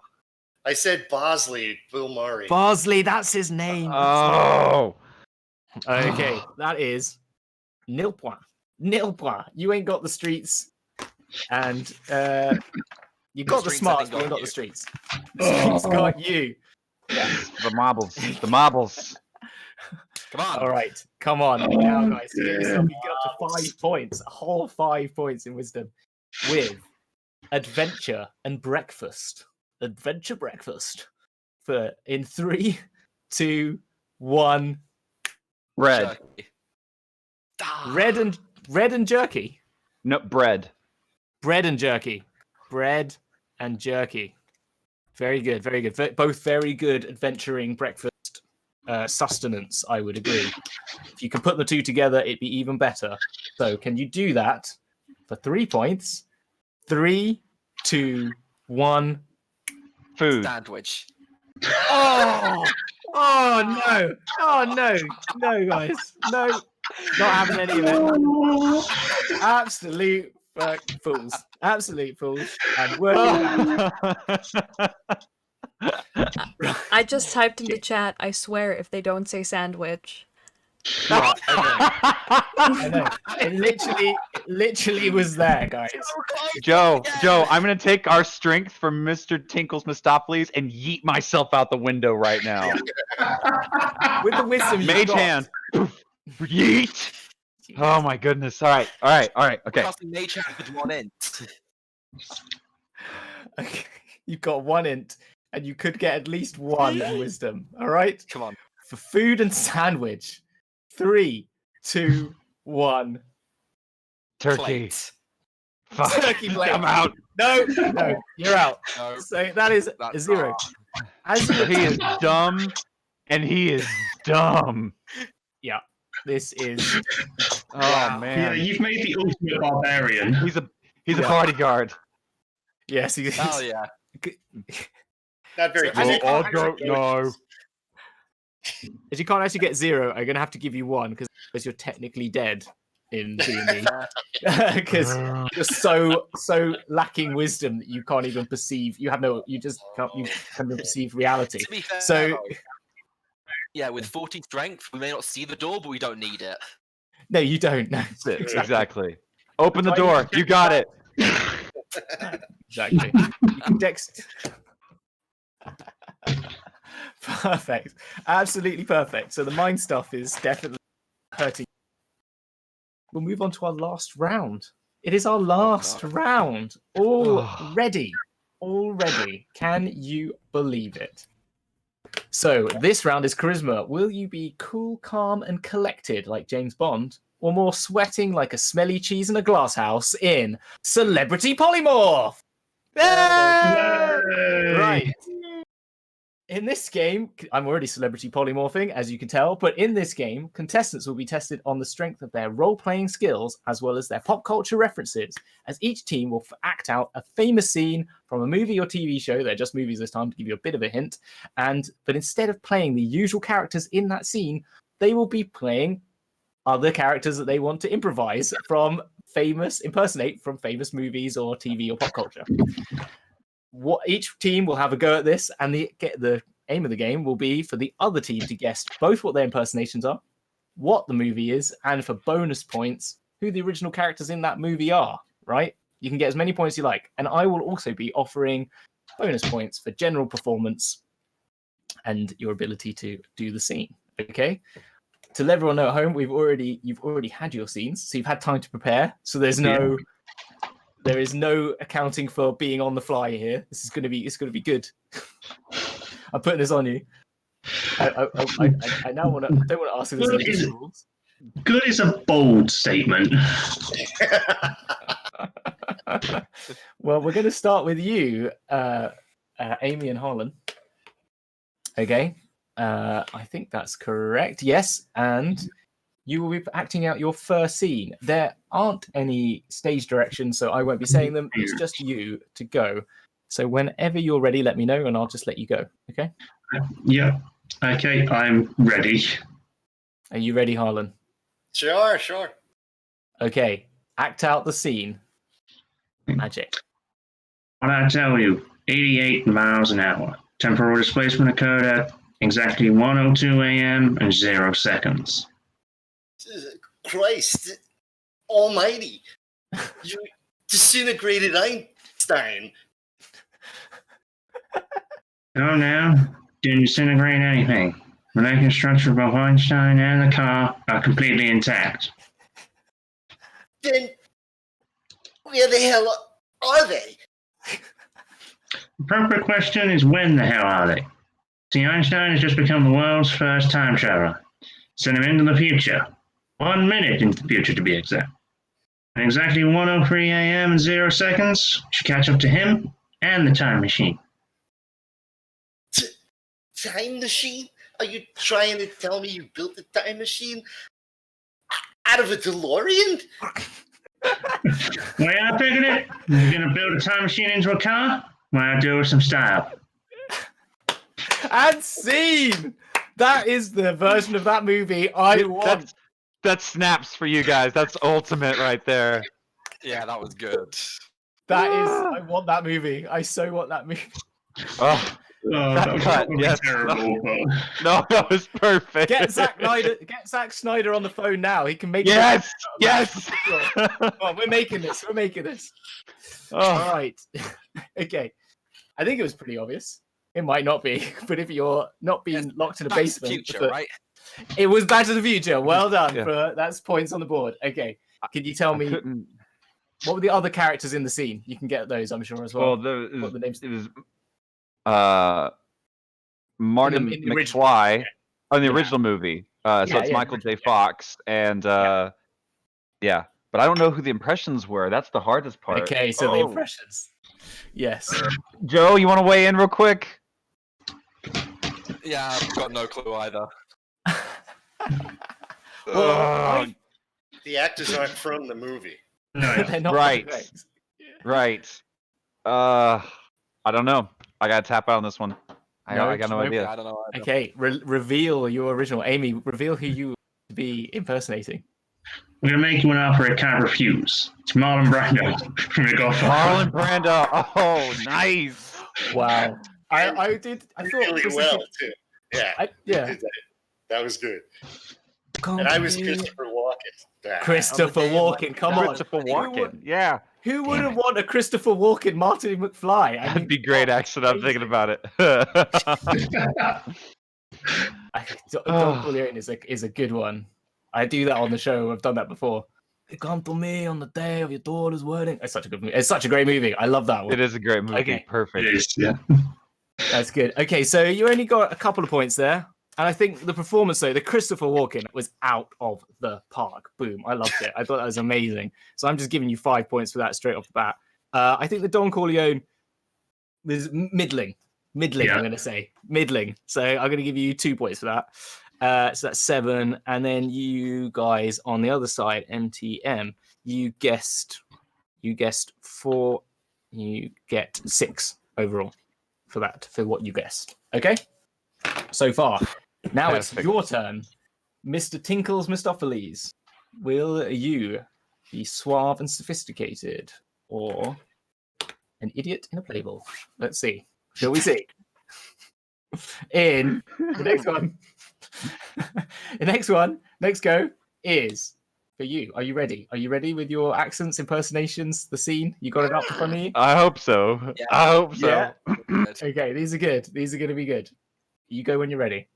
I said Bosley, Bill Murray. Bosley, that's his name. Oh. Okay, that is nil point. Nil point. You ain't got the streets, and you got the streets smarts, haven't but you ain't got got you. the streets. Streets got you. The marbles. The marbles. Come on. All right, come on now, guys. To get yourself, you get up to 5 points, a whole 5 points in wisdom, with adventure and breakfast. Adventure breakfast. For in 3, 2, 1. Red. Turkey. Red and jerky. No, bread. Bread and jerky. Bread and jerky. Very good, very good. Both very good adventuring breakfast sustenance, I would agree. If you can put the two together, it'd be even better. So, can you do that for 3 points? 3, 2, 1. Food. Sandwich. Oh! Oh no! Oh no! No, guys. No. Not having any of it. Absolute fools. Absolute fools. And working I just typed into chat, I swear if they don't say sandwich. I know. It literally was there, guys. Joe, I'm gonna take our strength from Mr. Tinkle's Mistopheles and yeet myself out the window right now. With the wisdom you Mage got. hand. Yeet. Oh my goodness. All right. Okay. Casting mage hand with 1 int. Okay. You've got 1 int, and you could get at least 1 in wisdom. All right? Come on. For food and sandwich. 3, 2, 1. Turkey. Plate. Fuck. Turkey plate. I'm out. No, you're out. No, So that is a that's 0. not. As you He is dumb, and he is dumb. Yeah, this is. Oh Wow. man. Yeah, you've made the ultimate barbarian. He's a bodyguard. Yes, he is. Oh yeah. Not very So, as you good. can't no. As you can't actually get 0, I'm gonna have to give you 1 because you're technically dead in D&D. Because you're so lacking wisdom that you can't even perceive. You can't even perceive reality. To be fair, So though, yeah, with 40 strength, we may not see the door, but we don't need it. no, you don't. No, Exactly. Open the door. You got it. exactly. You can Perfect. Absolutely perfect. So the mind stuff is definitely hurting. We'll move on to our last round. It is our last round. Already. Can you believe it? So this round is charisma. Will you be cool, calm, and collected like James Bond? Or more sweating like a smelly cheese in a glass house in Celebrity Polymorph? Right. In this game, I'm already celebrity polymorphing, as you can tell, but in this game, contestants will be tested on the strength of their role-playing skills as well as their pop culture references, as each team will act out a famous scene from a movie or TV show. They're just movies this time to give you a bit of a hint. But instead of playing the usual characters in that scene, they will be playing other characters that they want to impersonate from famous movies or TV or pop culture. Each team will have a go at this, and the aim of the game will be for the other team to guess both what their impersonations are, what the movie is, and for bonus points, who the original characters in that movie are, right? You can get as many points as you like. And I will also be offering bonus points for general performance and your ability to do the scene, okay? To let everyone know at home, you've already had your scenes, so you've had time to prepare, so there is no accounting for being on the fly here. It's going to be good. I'm putting this on you. I now don't want to ask if there's any rules. Good is a bold statement. Well, we're going to start with you, Amy and Harlan. Okay. I think that's correct. Yes, and you will be acting out your first scene. There aren't any stage directions, so I won't be saying them. It's just you to go. So whenever you're ready, let me know, and I'll just let you go. Okay? Yeah. Okay, I'm ready. Are you ready, Harlan? Sure. Okay. Act out the scene. Magic. What I tell you, 88 miles an hour. Temporal displacement occurred at exactly 1:02 a.m. and 0 seconds. Christ almighty. You disintegrated Einstein. Oh, no. Didn't disintegrate anything. The molecular structure of both Einstein and the car are completely intact. Then where the hell are they? The appropriate question is when the hell are they? See, Einstein has just become the world's first time traveler. Send him into the future. 1 minute into the future, to be exact. At exactly 1:03 a.m. and 0 seconds, we should catch up to him and the time machine. Time machine? Are you trying to tell me you built a time machine out of a DeLorean? Way I figured it, you're going to build a time machine into a car? Why I do it with some style. And scene! That is the version of that movie I want. That snaps for you guys. That's ultimate right there. Yeah, that was good. That is, I want that movie. I so want that movie. Oh, Oh, That that was cut, probably yes. terrible, but... no, that was perfect. Get Zack Snyder on the phone now. He can make Yes, yes. Oh, we're making this. Oh. All right. Okay. I think it was pretty obvious. It might not be, but if you're not being locked in a Back to the basement, future, right? it was Back to the Future. Well done. Yeah. That's points on the board. Okay. Can you tell me what were the other characters in the scene? You can get those, I'm sure, as well. What the names? It was Martin in the original- McFly on the Yeah. original movie. So it's yeah, Michael J. yeah. Fox and yeah. But I don't know who the impressions were. That's the hardest part. Okay, so the impressions. Yes. Joe, you want to weigh in real quick? Yeah, I've got no clue either. Well, The actors aren't from the movie. No, they're not Right. correct. Right. I don't know. I gotta tap out on this one. I got no nope. idea. Yeah, I don't know either. Okay, reveal your original. Amy, reveal who you to be impersonating. we're going to make you an offer I can't refuse. It's Marlon Brando from The Godfather. Marlon Brando. Oh, nice. Wow. I thought Really this is well, it. too. Yeah. Yeah. That was good. And I was Christopher Walken. Ah, Christopher Walken. Come on. Christopher Walken. Yeah. Who wouldn't want a Christopher Walken Martin McFly? I That'd mean, be great, actually. I'm thinking about it. Don Corleone is a good one. I do that on the show. I've done that before. You come to me on the day of your daughter's wedding. It's such a good movie. It's such a great movie. I love that one. It is a great movie. Okay. Perfect. It is, yeah. That's good. Okay, so you only got a couple of points there. And I think the performance, though, the Christopher Walken was out of the park. Boom. I loved it. I thought that was amazing. So I'm just giving you 5 points for that straight off the bat. I think the Don Corleone was middling. Yeah. I'm going to say. Middling. So I'm going to give you 2 points for that. So that's 7. And then you guys on the other side, MTM, you guessed 4. You get 6 overall for that, for what you guessed. Okay? So far. Now Perfect. it's your turn. Mr. Tinkles Mistopheles. Will you be suave and sophisticated or an idiot in a playbowl? Let's see. Shall we see? In the next one. Next go is for you. Are you ready? Are you ready with your accents, impersonations, the scene? You got it up in front of you? I hope so. Yeah. I hope so. Yeah. Good. Okay, these are good. These are going to be good. You go when you're ready.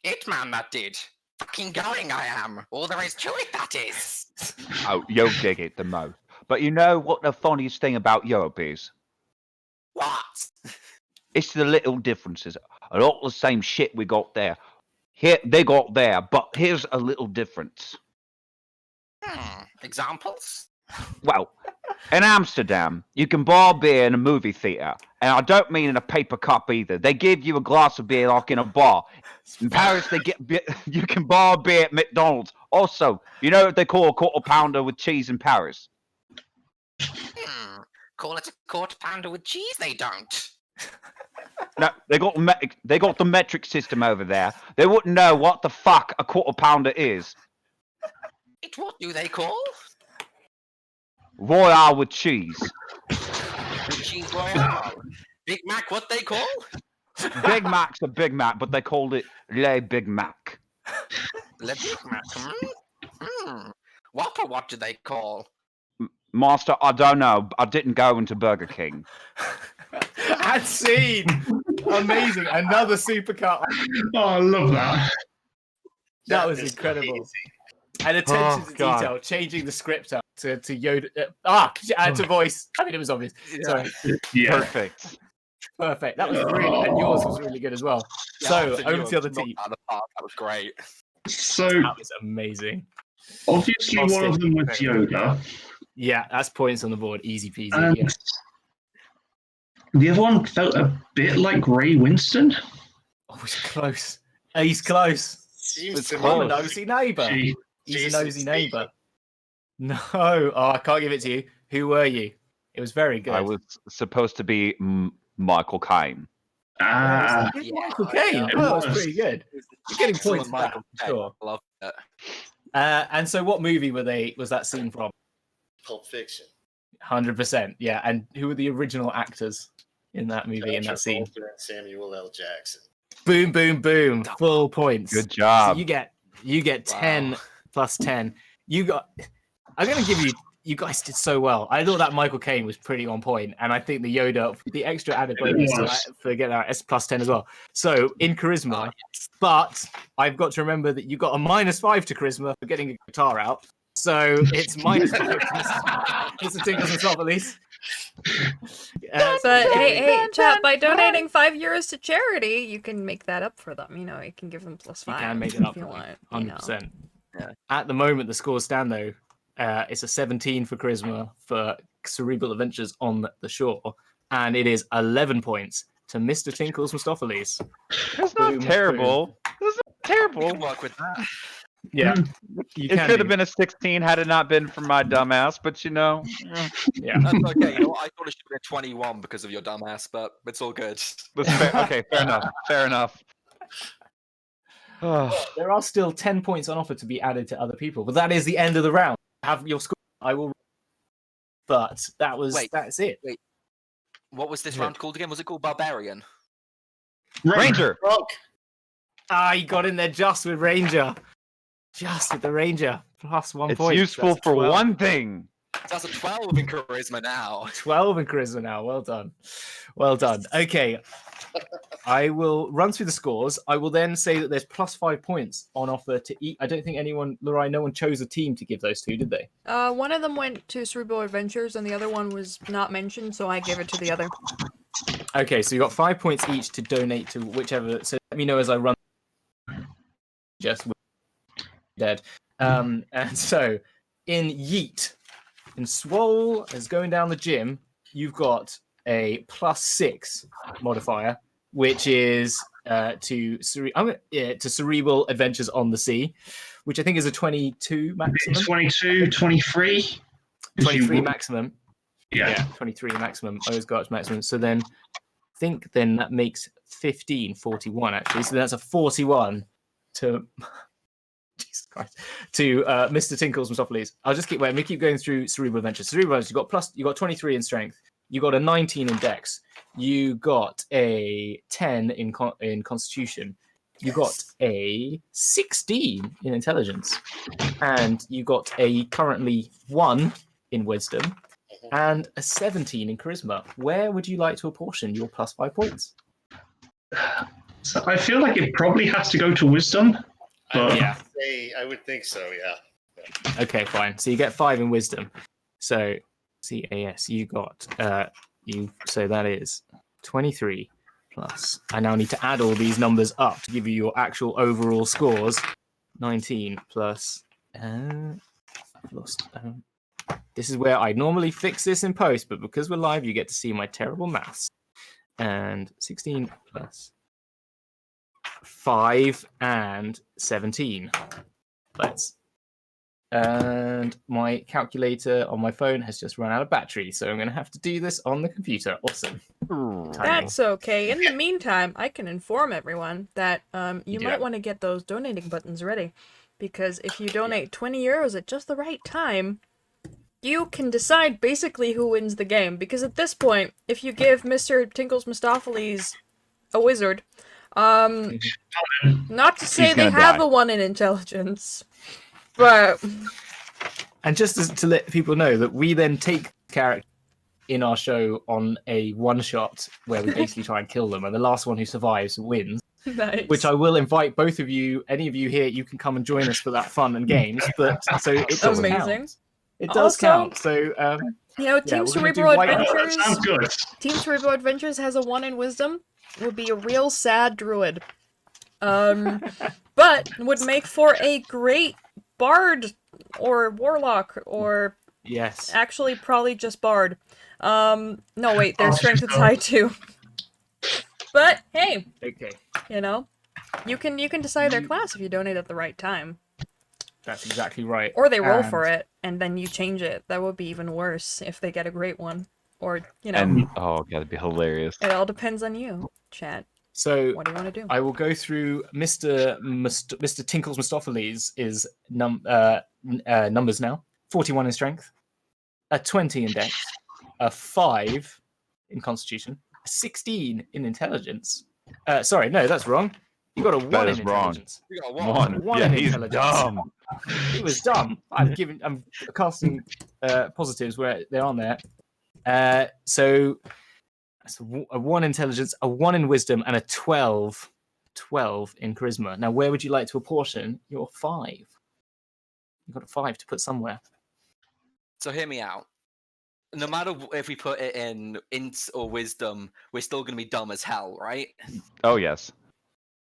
It man that did. Fucking going I am. All there is to it, that is. Oh, you'll dig it the most. But you know what the funniest thing about Europe is? What? It's the little differences. A lot of the same shit we got there. Here they got there, but here's a little difference. Examples? Well, in Amsterdam, you can buy beer in a movie theater, and I don't mean in a paper cup either. They give you a glass of beer like in a bar. In Paris, you can buy a beer at McDonald's. Also, you know what they call a quarter pounder with cheese in Paris? Call it a quarter pounder with cheese, they don't. No, they got the metric system over there. They wouldn't know what the fuck a quarter pounder is. What do they call? Royale with cheese. Cheese Royale. Big Mac, what they call? Big Mac's a Big Mac, but they called it Le Big Mac. Le Big Mac, Whopper, what do they call? Master, I don't know. I didn't go into Burger King. And scene! Amazing. Another supercut. Oh, I love that. That was is incredible. amazing. And attention to God. detail, changing the script up to Yoda. To voice. I mean, it was obvious. Sorry. Yeah. Perfect. That was really, and yours was really good as well. Yeah, So, I think over you to the other knocked team. out of the park. That was great. So That was amazing. obviously one of them was Yoda, Yeah, that's points on the board. Easy peasy. and Yeah. the other one felt a bit like Ray Winston. Oh, he's close. He's close. Seems It's to I'm a me. nosy neighbour. She- He's a Jason nosy Statham. neighbour. No. Oh, I can't give it to you. Who were you? It was very good. I was supposed to be Michael Caine. Ah, It was Yeah, Michael Caine. it Oh, that was was. pretty good. You're getting Excellent points for that, Michael for Caine. sure. I love it. And so, what movie was that scene from? Pulp Fiction. 100%. Yeah. And who were the original actors in that movie, in John that scene? Travolta and Samuel L. Jackson. Boom, boom, boom. Full points. Good So job. you get 10 Wow. plus 10. I'm gonna give you guys did so well. I thought that Michael Caine was pretty on point, and I think the Yoda, the extra added bonus, so was. forget that, it's plus 10 as well. So in charisma, but I've got to remember that you got a -5 to charisma for getting a guitar out. So it's -5 to Mr. Tinkles and Soft, at least. But hey, chat, by donating €5 to charity, you can make that up for them. You know, you can give them +5. You can make it up if for you them, want. 100%. Yeah. At the moment, the scores stand though. It's a 17 for charisma for Cerebral Adventures on the Shore, and it is 11 points to Mr. Tinkles Mustopheles. That's not Boom, terrible. That's not We terrible. can work with that. Yeah, Mm. you It can could do. have been a 16 had it not been for my dumbass, but you know. Yeah, That's okay. You know what? I thought it should be a 21 because of your dumbass, but it's all good. That's fair. Okay, fair enough. Fair enough. there are still 10 points on offer to be added to other people, but that is the end of the round. Have your score. I will. But that's it. What was this Yeah. round called again? Was it called Barbarian? Ranger. Drunk. You got in there just with Ranger. Just with the Ranger. Plus 1 It's point. useful That's for 12. one thing. That's a 12 in charisma now. 12 in charisma now. Well done. Well done. Okay. I will run through the scores. I will then say that there's +5 points on offer to eat. I don't think anyone, Lorraine, no one chose a team to give those to, did they? One of them went to Cerebral Adventures, and the other one was not mentioned, so I gave it to the other. Okay, so you got 5 points each to donate to whichever. So let me know as I run. Just dead. And so in Yeet, in Swole is going down the gym, you've got a +6 modifier, which is to Cerebral Adventures on the Sea, which I think is a 22 maximum. 22, 23. 23 maximum. Yeah. 23 maximum. Always got its maximum. So then that makes 15, 41 actually. So that's a 41 to Jesus Christ, to Mr. Tinkles Mustopheles. I'll just keep waiting. We keep going through Cerebral Adventures. Cerebral Adventures, you got 23 in strength. You got a 19 in Dex. You got a 10 in Constitution. You got a 16 in Intelligence, and you got a currently 1 in Wisdom, and a 17 in Charisma. Where would you like to apportion your +5 points? So I feel like it probably has to go to Wisdom. But Yeah. I would think so, yeah. Okay, fine. So you get 5 in Wisdom. So CAS, you got so that is 23 plus. I now need to add all these numbers up to give you your actual overall scores. 19 plus. I've lost. This is where I normally fix this in post, but because we're live, you get to see my terrible maths. And 16 plus 5 and 17. Let's And my calculator on my phone has just run out of battery, so I'm going to have to do this on the computer. Awesome. That's okay. In the meantime, I can inform everyone that you do might that. want to get those donating buttons ready, because if you donate 20 euros at just the right time, you can decide basically who wins the game. Because at this point, if you give Mr. Tinkles Mistopheles a wizard, not to say He's they gonna have die. a 1 in intelligence, but And just to let people know that we then take character in our show on a one-shot where we basically try and kill them, and the last one who survives wins. nice. Which I will invite both of you, any of you here, you can come and join us for that fun and games. But so it does Amazing. count. It does Also, count. So you know, yeah, Team we're gonna do Cerebral white- Adventures. That sounds good. Team Cerebral Adventures has a 1 in wisdom. Would be a real sad druid. But would make for a great bard or warlock, or yes, actually probably just bard. No wait, their Oh, strength is so- high too. But hey, okay, you know, you can decide their class if you donate at the right time. that's exactly right. Or they roll And- for it and then you change it. That would be even worse if they get a great one. Or, you know, And oh god, it'd be hilarious. it all depends on you, chat. So What do you want to do? I will go through Mr. Tinkles Mistopheles is numbers now. 41 in strength, a 20 in dex, a 5 in constitution, a 16 in intelligence. Sorry, no, that's wrong. You got a 1 That in is wrong. intelligence. We got One. One Yeah, in he's intelligence. dumb. He was dumb. I'm casting positives where they aren't there. So that's a 1 intelligence, a 1 in wisdom, and a 12 in charisma. Now, where would you like to apportion your 5? You've got a 5 to put somewhere. So hear me out. No matter if we put it in int or wisdom, we're still going to be dumb as hell, right? Oh yes.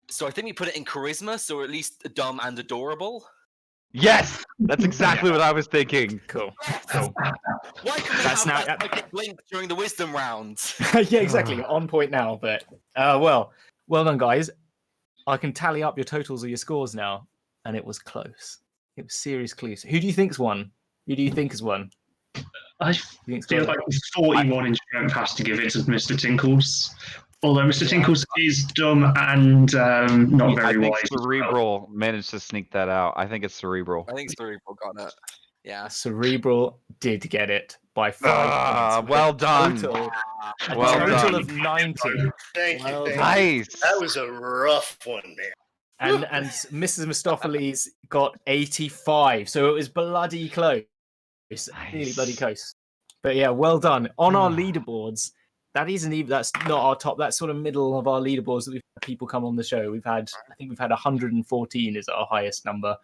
So I think we put it in charisma, so at least dumb and adorable. Yes! That's exactly what I was thinking. Cool. Why can they That's have now- that psychic blink during the wisdom rounds? Yeah, exactly. On point now, but well done, guys. I can tally up your totals of your scores now, and it was close. It was serious close. Who do you think's won? Who do you think has won? I You think's feel got it? like 41 in strength has to give it to Mr. Tinkles. Although Mr. Tinkles is dumb and not I very think wise. as well. Cerebral managed to sneak that out. I think it's Cerebral. I think Cerebral got it. Yeah. Cerebral did get it by 5 points. Well done. Total, a Well total done. of 90. Thank you. Well Thank you. Nice. That was a rough one, man. And Mrs. Mistopheles got 85. So it was bloody close. Really bloody close. But yeah, well done. On our leaderboards, that isn't even, that's not our top, that's sort of middle of our leaderboards that we've had people come on the show. I think we've had 114 is our highest number.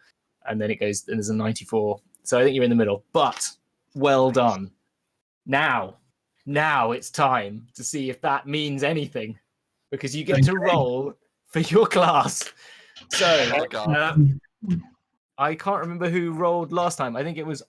And then it goes, and there's a 94. So I think you're in the middle. But well done. Now it's time to see if that means anything. Because you get to roll for your class. So Oh, God. I can't remember who rolled last time. I think it was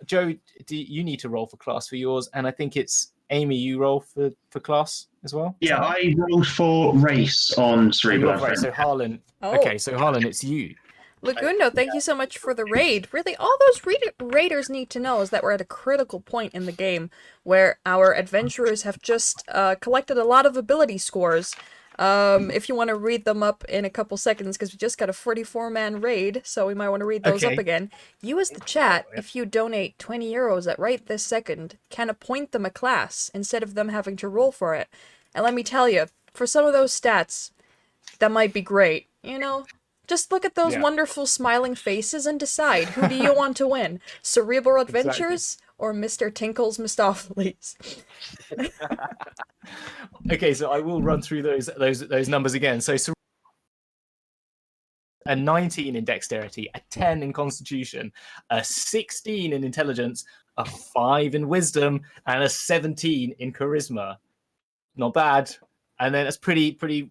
Joe. You need to roll for class for yours, and I think it's Amy. You roll for class as well. Yeah, I rolled for race on Oh, you Cerebral. are right. So Harlan. Oh. Okay, so Harlan, it's you. Lagundo, thank you so much for the raid. Really, all those raiders need to know is that we're at a critical point in the game where our adventurers have just collected a lot of ability scores. If you want to read them up in a couple seconds, because we just got a 44-man raid, so we might want to read those Okay. up again. You as the chat, if you donate 20 euros at right this second, can appoint them a class instead of them having to roll for it. And let me tell you, for some of those stats, that might be great, you know? Just look at those Yeah. wonderful smiling faces and decide, who do you want to win? Cerebral Adventures or Mr. Tinkles Mistopheles? Okay, so I will run through those numbers again. So a 19 in dexterity, a 10 in constitution, a 16 in intelligence, a 5 in wisdom, and a 17 in charisma. Not bad. And then that's pretty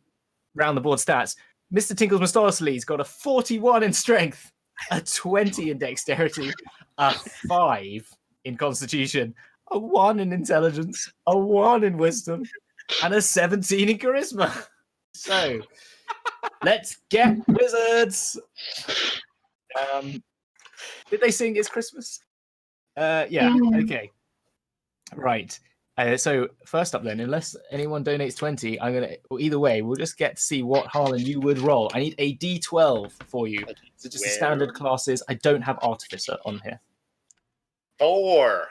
round the board stats. Mr. Tinkles Mistopheles got a 41 in strength, a 20 in dexterity, a 5 in constitution, a 1 in intelligence, a 1 in wisdom, and a 17 in charisma. So, let's get wizards. Did they sing It's Christmas? Yeah. Okay. Right. So first up, then, unless anyone donates 20, I'm gonna. Well, either way, we'll just get to see what Harlan you would roll. I need a D12 for you. So just the standard classes. I don't have Artificer on here. 4.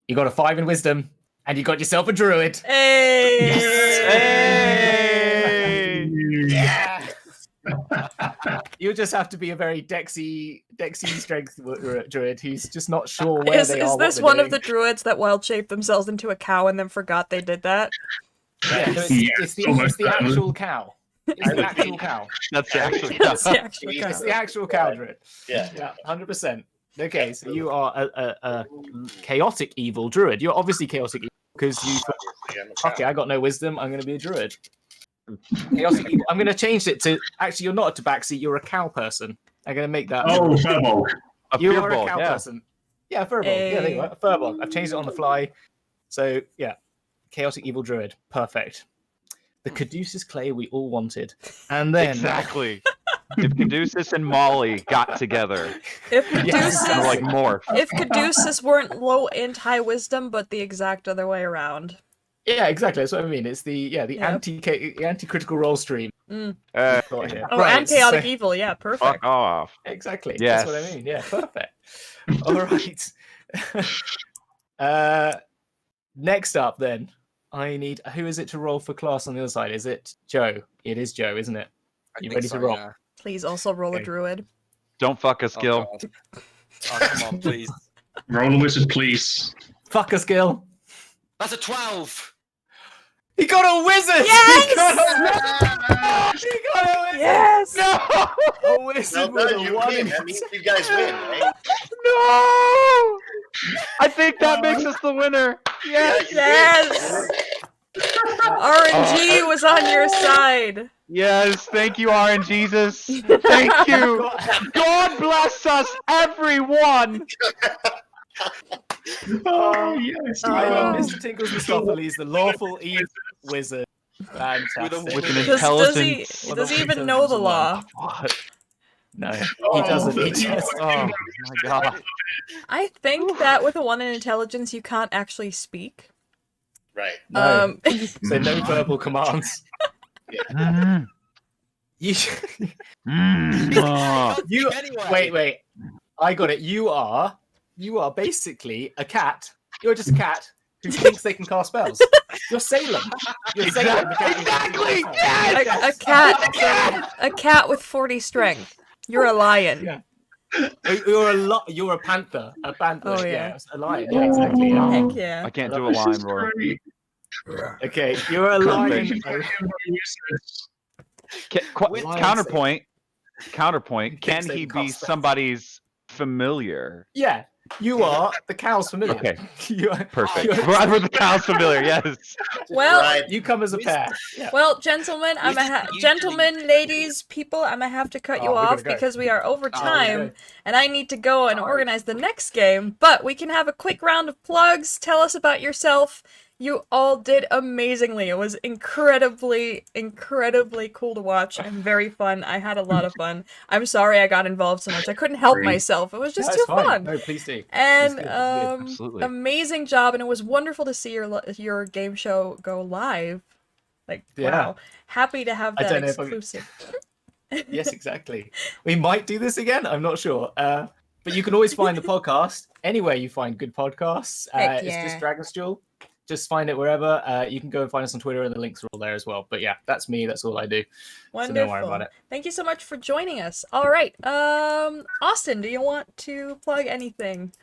You got a 5 in Wisdom, and you got yourself a Druid. Hey! Hey! Yeah! You'll just have to be a very Dexy strength druid who's just not sure where Is they are. this one of the druids that wild shaped themselves into a cow and then forgot they did that? Yeah, no, it's the actual cow. It's the actual cow. That's the actual cow. That's the actual cow. It's the actual cow druid. Yeah. 100%. Okay, so you are a chaotic evil druid. You're obviously chaotic evil because you. Okay, I got no wisdom. I'm going to be a druid. Chaotic evil. I'm going to change it to. Actually, you're not a tabaxi. You're a cow person. I'm going to make that. Oh, Firbolg. You are a Firbolg, cow person. Yeah, a Firbolg. Yeah, there you are. A Firbolg. I've changed it on the fly. So yeah, chaotic evil druid. Perfect. The Caduceus clay we all wanted, and then Exactly. If Caduceus and Molly got together, If Caduceus, they're like morph. if Caduceus weren't low and high wisdom, but the exact other way around. Yeah, exactly. That's what I mean. It's the anti-critical role stream. Mm. Got here. Oh, Right, and chaotic so- evil, yeah, Fuck perfect. off. Exactly. Yes. That's what I mean. Yeah, perfect. All right. Next up, then, I need. Who is it to roll for class on the other side? Is it Joe? It is Joe, isn't it? You ready to roll? Yeah. Please also roll a Okay. druid. Don't fuck us, Gil. God. Oh, come on, please. Roll a wizard, please. Fuck a skill. That's a 12. He got a wizard. Yes! He got a wizard. Yes! No. A wizard No, with you a 1 win. in. That means you guys win, right? No! I think that makes us the winner. Yes. Yes! RNG was on your side. Yes. Thank you, RNGesus. Thank you. God bless us, everyone. Oh, yes. I love Mr. Tinkles Mistopheles, the lawful evil wizard. Fantastic. With an Does he intelligence. does he even know the law? What? No, he doesn't. He just. Oh my god. I think that with a 1 in intelligence, you can't actually speak. Right. No. So no verbal commands. Mm. You. Oh. You. Anyway. Wait. I got it. You are basically a cat. You're just a cat who thinks they can cast spells. You're Salem. You're Salem. The cat who Exactly. can cast spells. A cat with 40 strength. You're a lion. Yeah. You're a panther. A panther. Oh, yeah. Yeah, a lion. Yeah, exactly. Yeah. Heck yeah. I can't do a line roar. Okay, you're a lion. Counterpoint. Can Thinks they he can be cast spells. somebody's familiar? Yeah, you are the cow's familiar. Okay. You are, Perfect. you're- We're the cow's familiar. Yes. Well, Right. you come as a pair. Yeah. well, gentlemen, gentlemen, ladies, people, I'm gonna have to cut you Oh, we gotta off go. because we are over Oh, time, okay. and I need to go and organize the next game. But we can have a quick round of plugs. Tell us about yourself. You all did amazingly. It was incredibly cool to watch and very fun. I had a lot of fun. I'm sorry I got involved so much. I couldn't help Great. myself. It was just That's too fine. fun. No, please do. And It's good, Absolutely. amazing job, and it was wonderful to see your game show go live. Like, Yeah. wow, happy to have I that don't know if I'm- exclusive. Yes, exactly. We might do this again. I'm not sure. But you can always find the podcast anywhere you find good podcasts. Heck It's yeah. just Dragon's Duel. Just find it wherever. You can go and find us on Twitter, and the links are all there as well. But yeah, that's me. That's all I do. Wonderful. So don't worry about it. Thank you so much for joining us. All right, Austin, do you want to plug anything?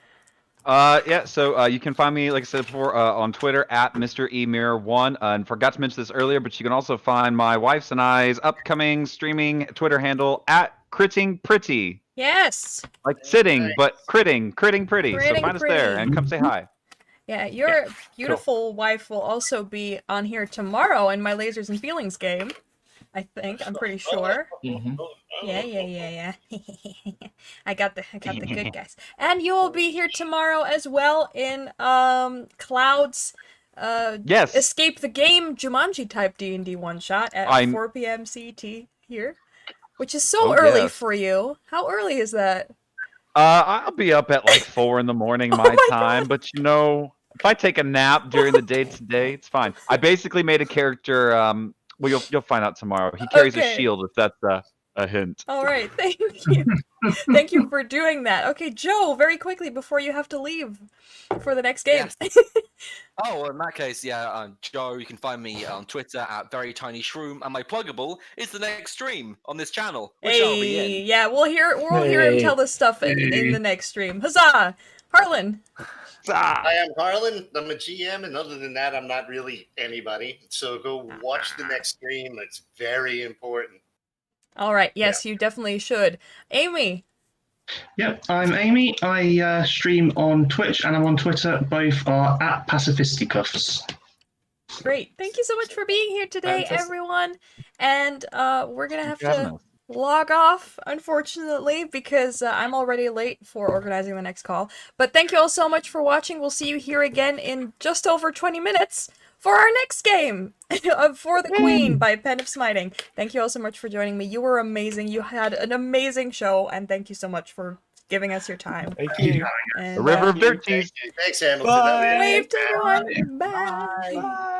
Yeah, so you can find me, like I said before, on Twitter at Mr. eMirror1. And forgot to mention this earlier, but you can also find my wife's and I's upcoming streaming Twitter handle at Critting Pretty. Yes. Like sitting, Nice. but critting pretty. So Critting find us there pretty. and come say hi. Yeah, your beautiful wife will also be on here tomorrow in my Lasers and Feelings game. I think. I'm pretty sure. Mhm. Yeah. I got the good guys. And you will be here tomorrow as well in Cloud's Yes. Escape the Game Jumanji type D&D one shot at I'm- 4 p.m. CT here. which is so Oh, early yes. for you. How early is that? I'll be up at like 4 in the morning my my time, but you know, if I take a nap during the day today, it's fine. I basically made a character. Well, you'll find out tomorrow. He carries a Okay. shield, if that's a hint. All right, thank you. Thank you for doing that. Okay, Joe, very quickly before you have to leave for the next game. Oh, well, in that case, yeah, Joe, you can find me on Twitter at VeryTinyShroom, and my pluggable is the next stream on this channel, which I'll be Hey, in. yeah, we'll hear him tell this stuff in the next stream. Huzzah! Harlan. I am Harlan. I'm a GM, and other than that, I'm not really anybody. So go watch the next stream. It's very important. All right, yes, you definitely should. Amy. Yep, I'm Amy. I stream on Twitch and I'm on Twitter. Both are at Pacifisticuffs. Great. Thank you so much for being here today, Fantastic. everyone. And we're going to have Thanks for having to us. log off, unfortunately, because I'm already late for organizing the next call. But thank you all so much for watching. We'll see you here again in just over 20 minutes for our next game of For the Queen by Pen of Smiting. Thank you all so much for joining me. You were amazing. You had an amazing show, and thank you so much for giving us your time. Thank you. And, The River of Thank Dirties. you. Thanks, Hamilton. Bye. wave to everyone. Bye. Bye.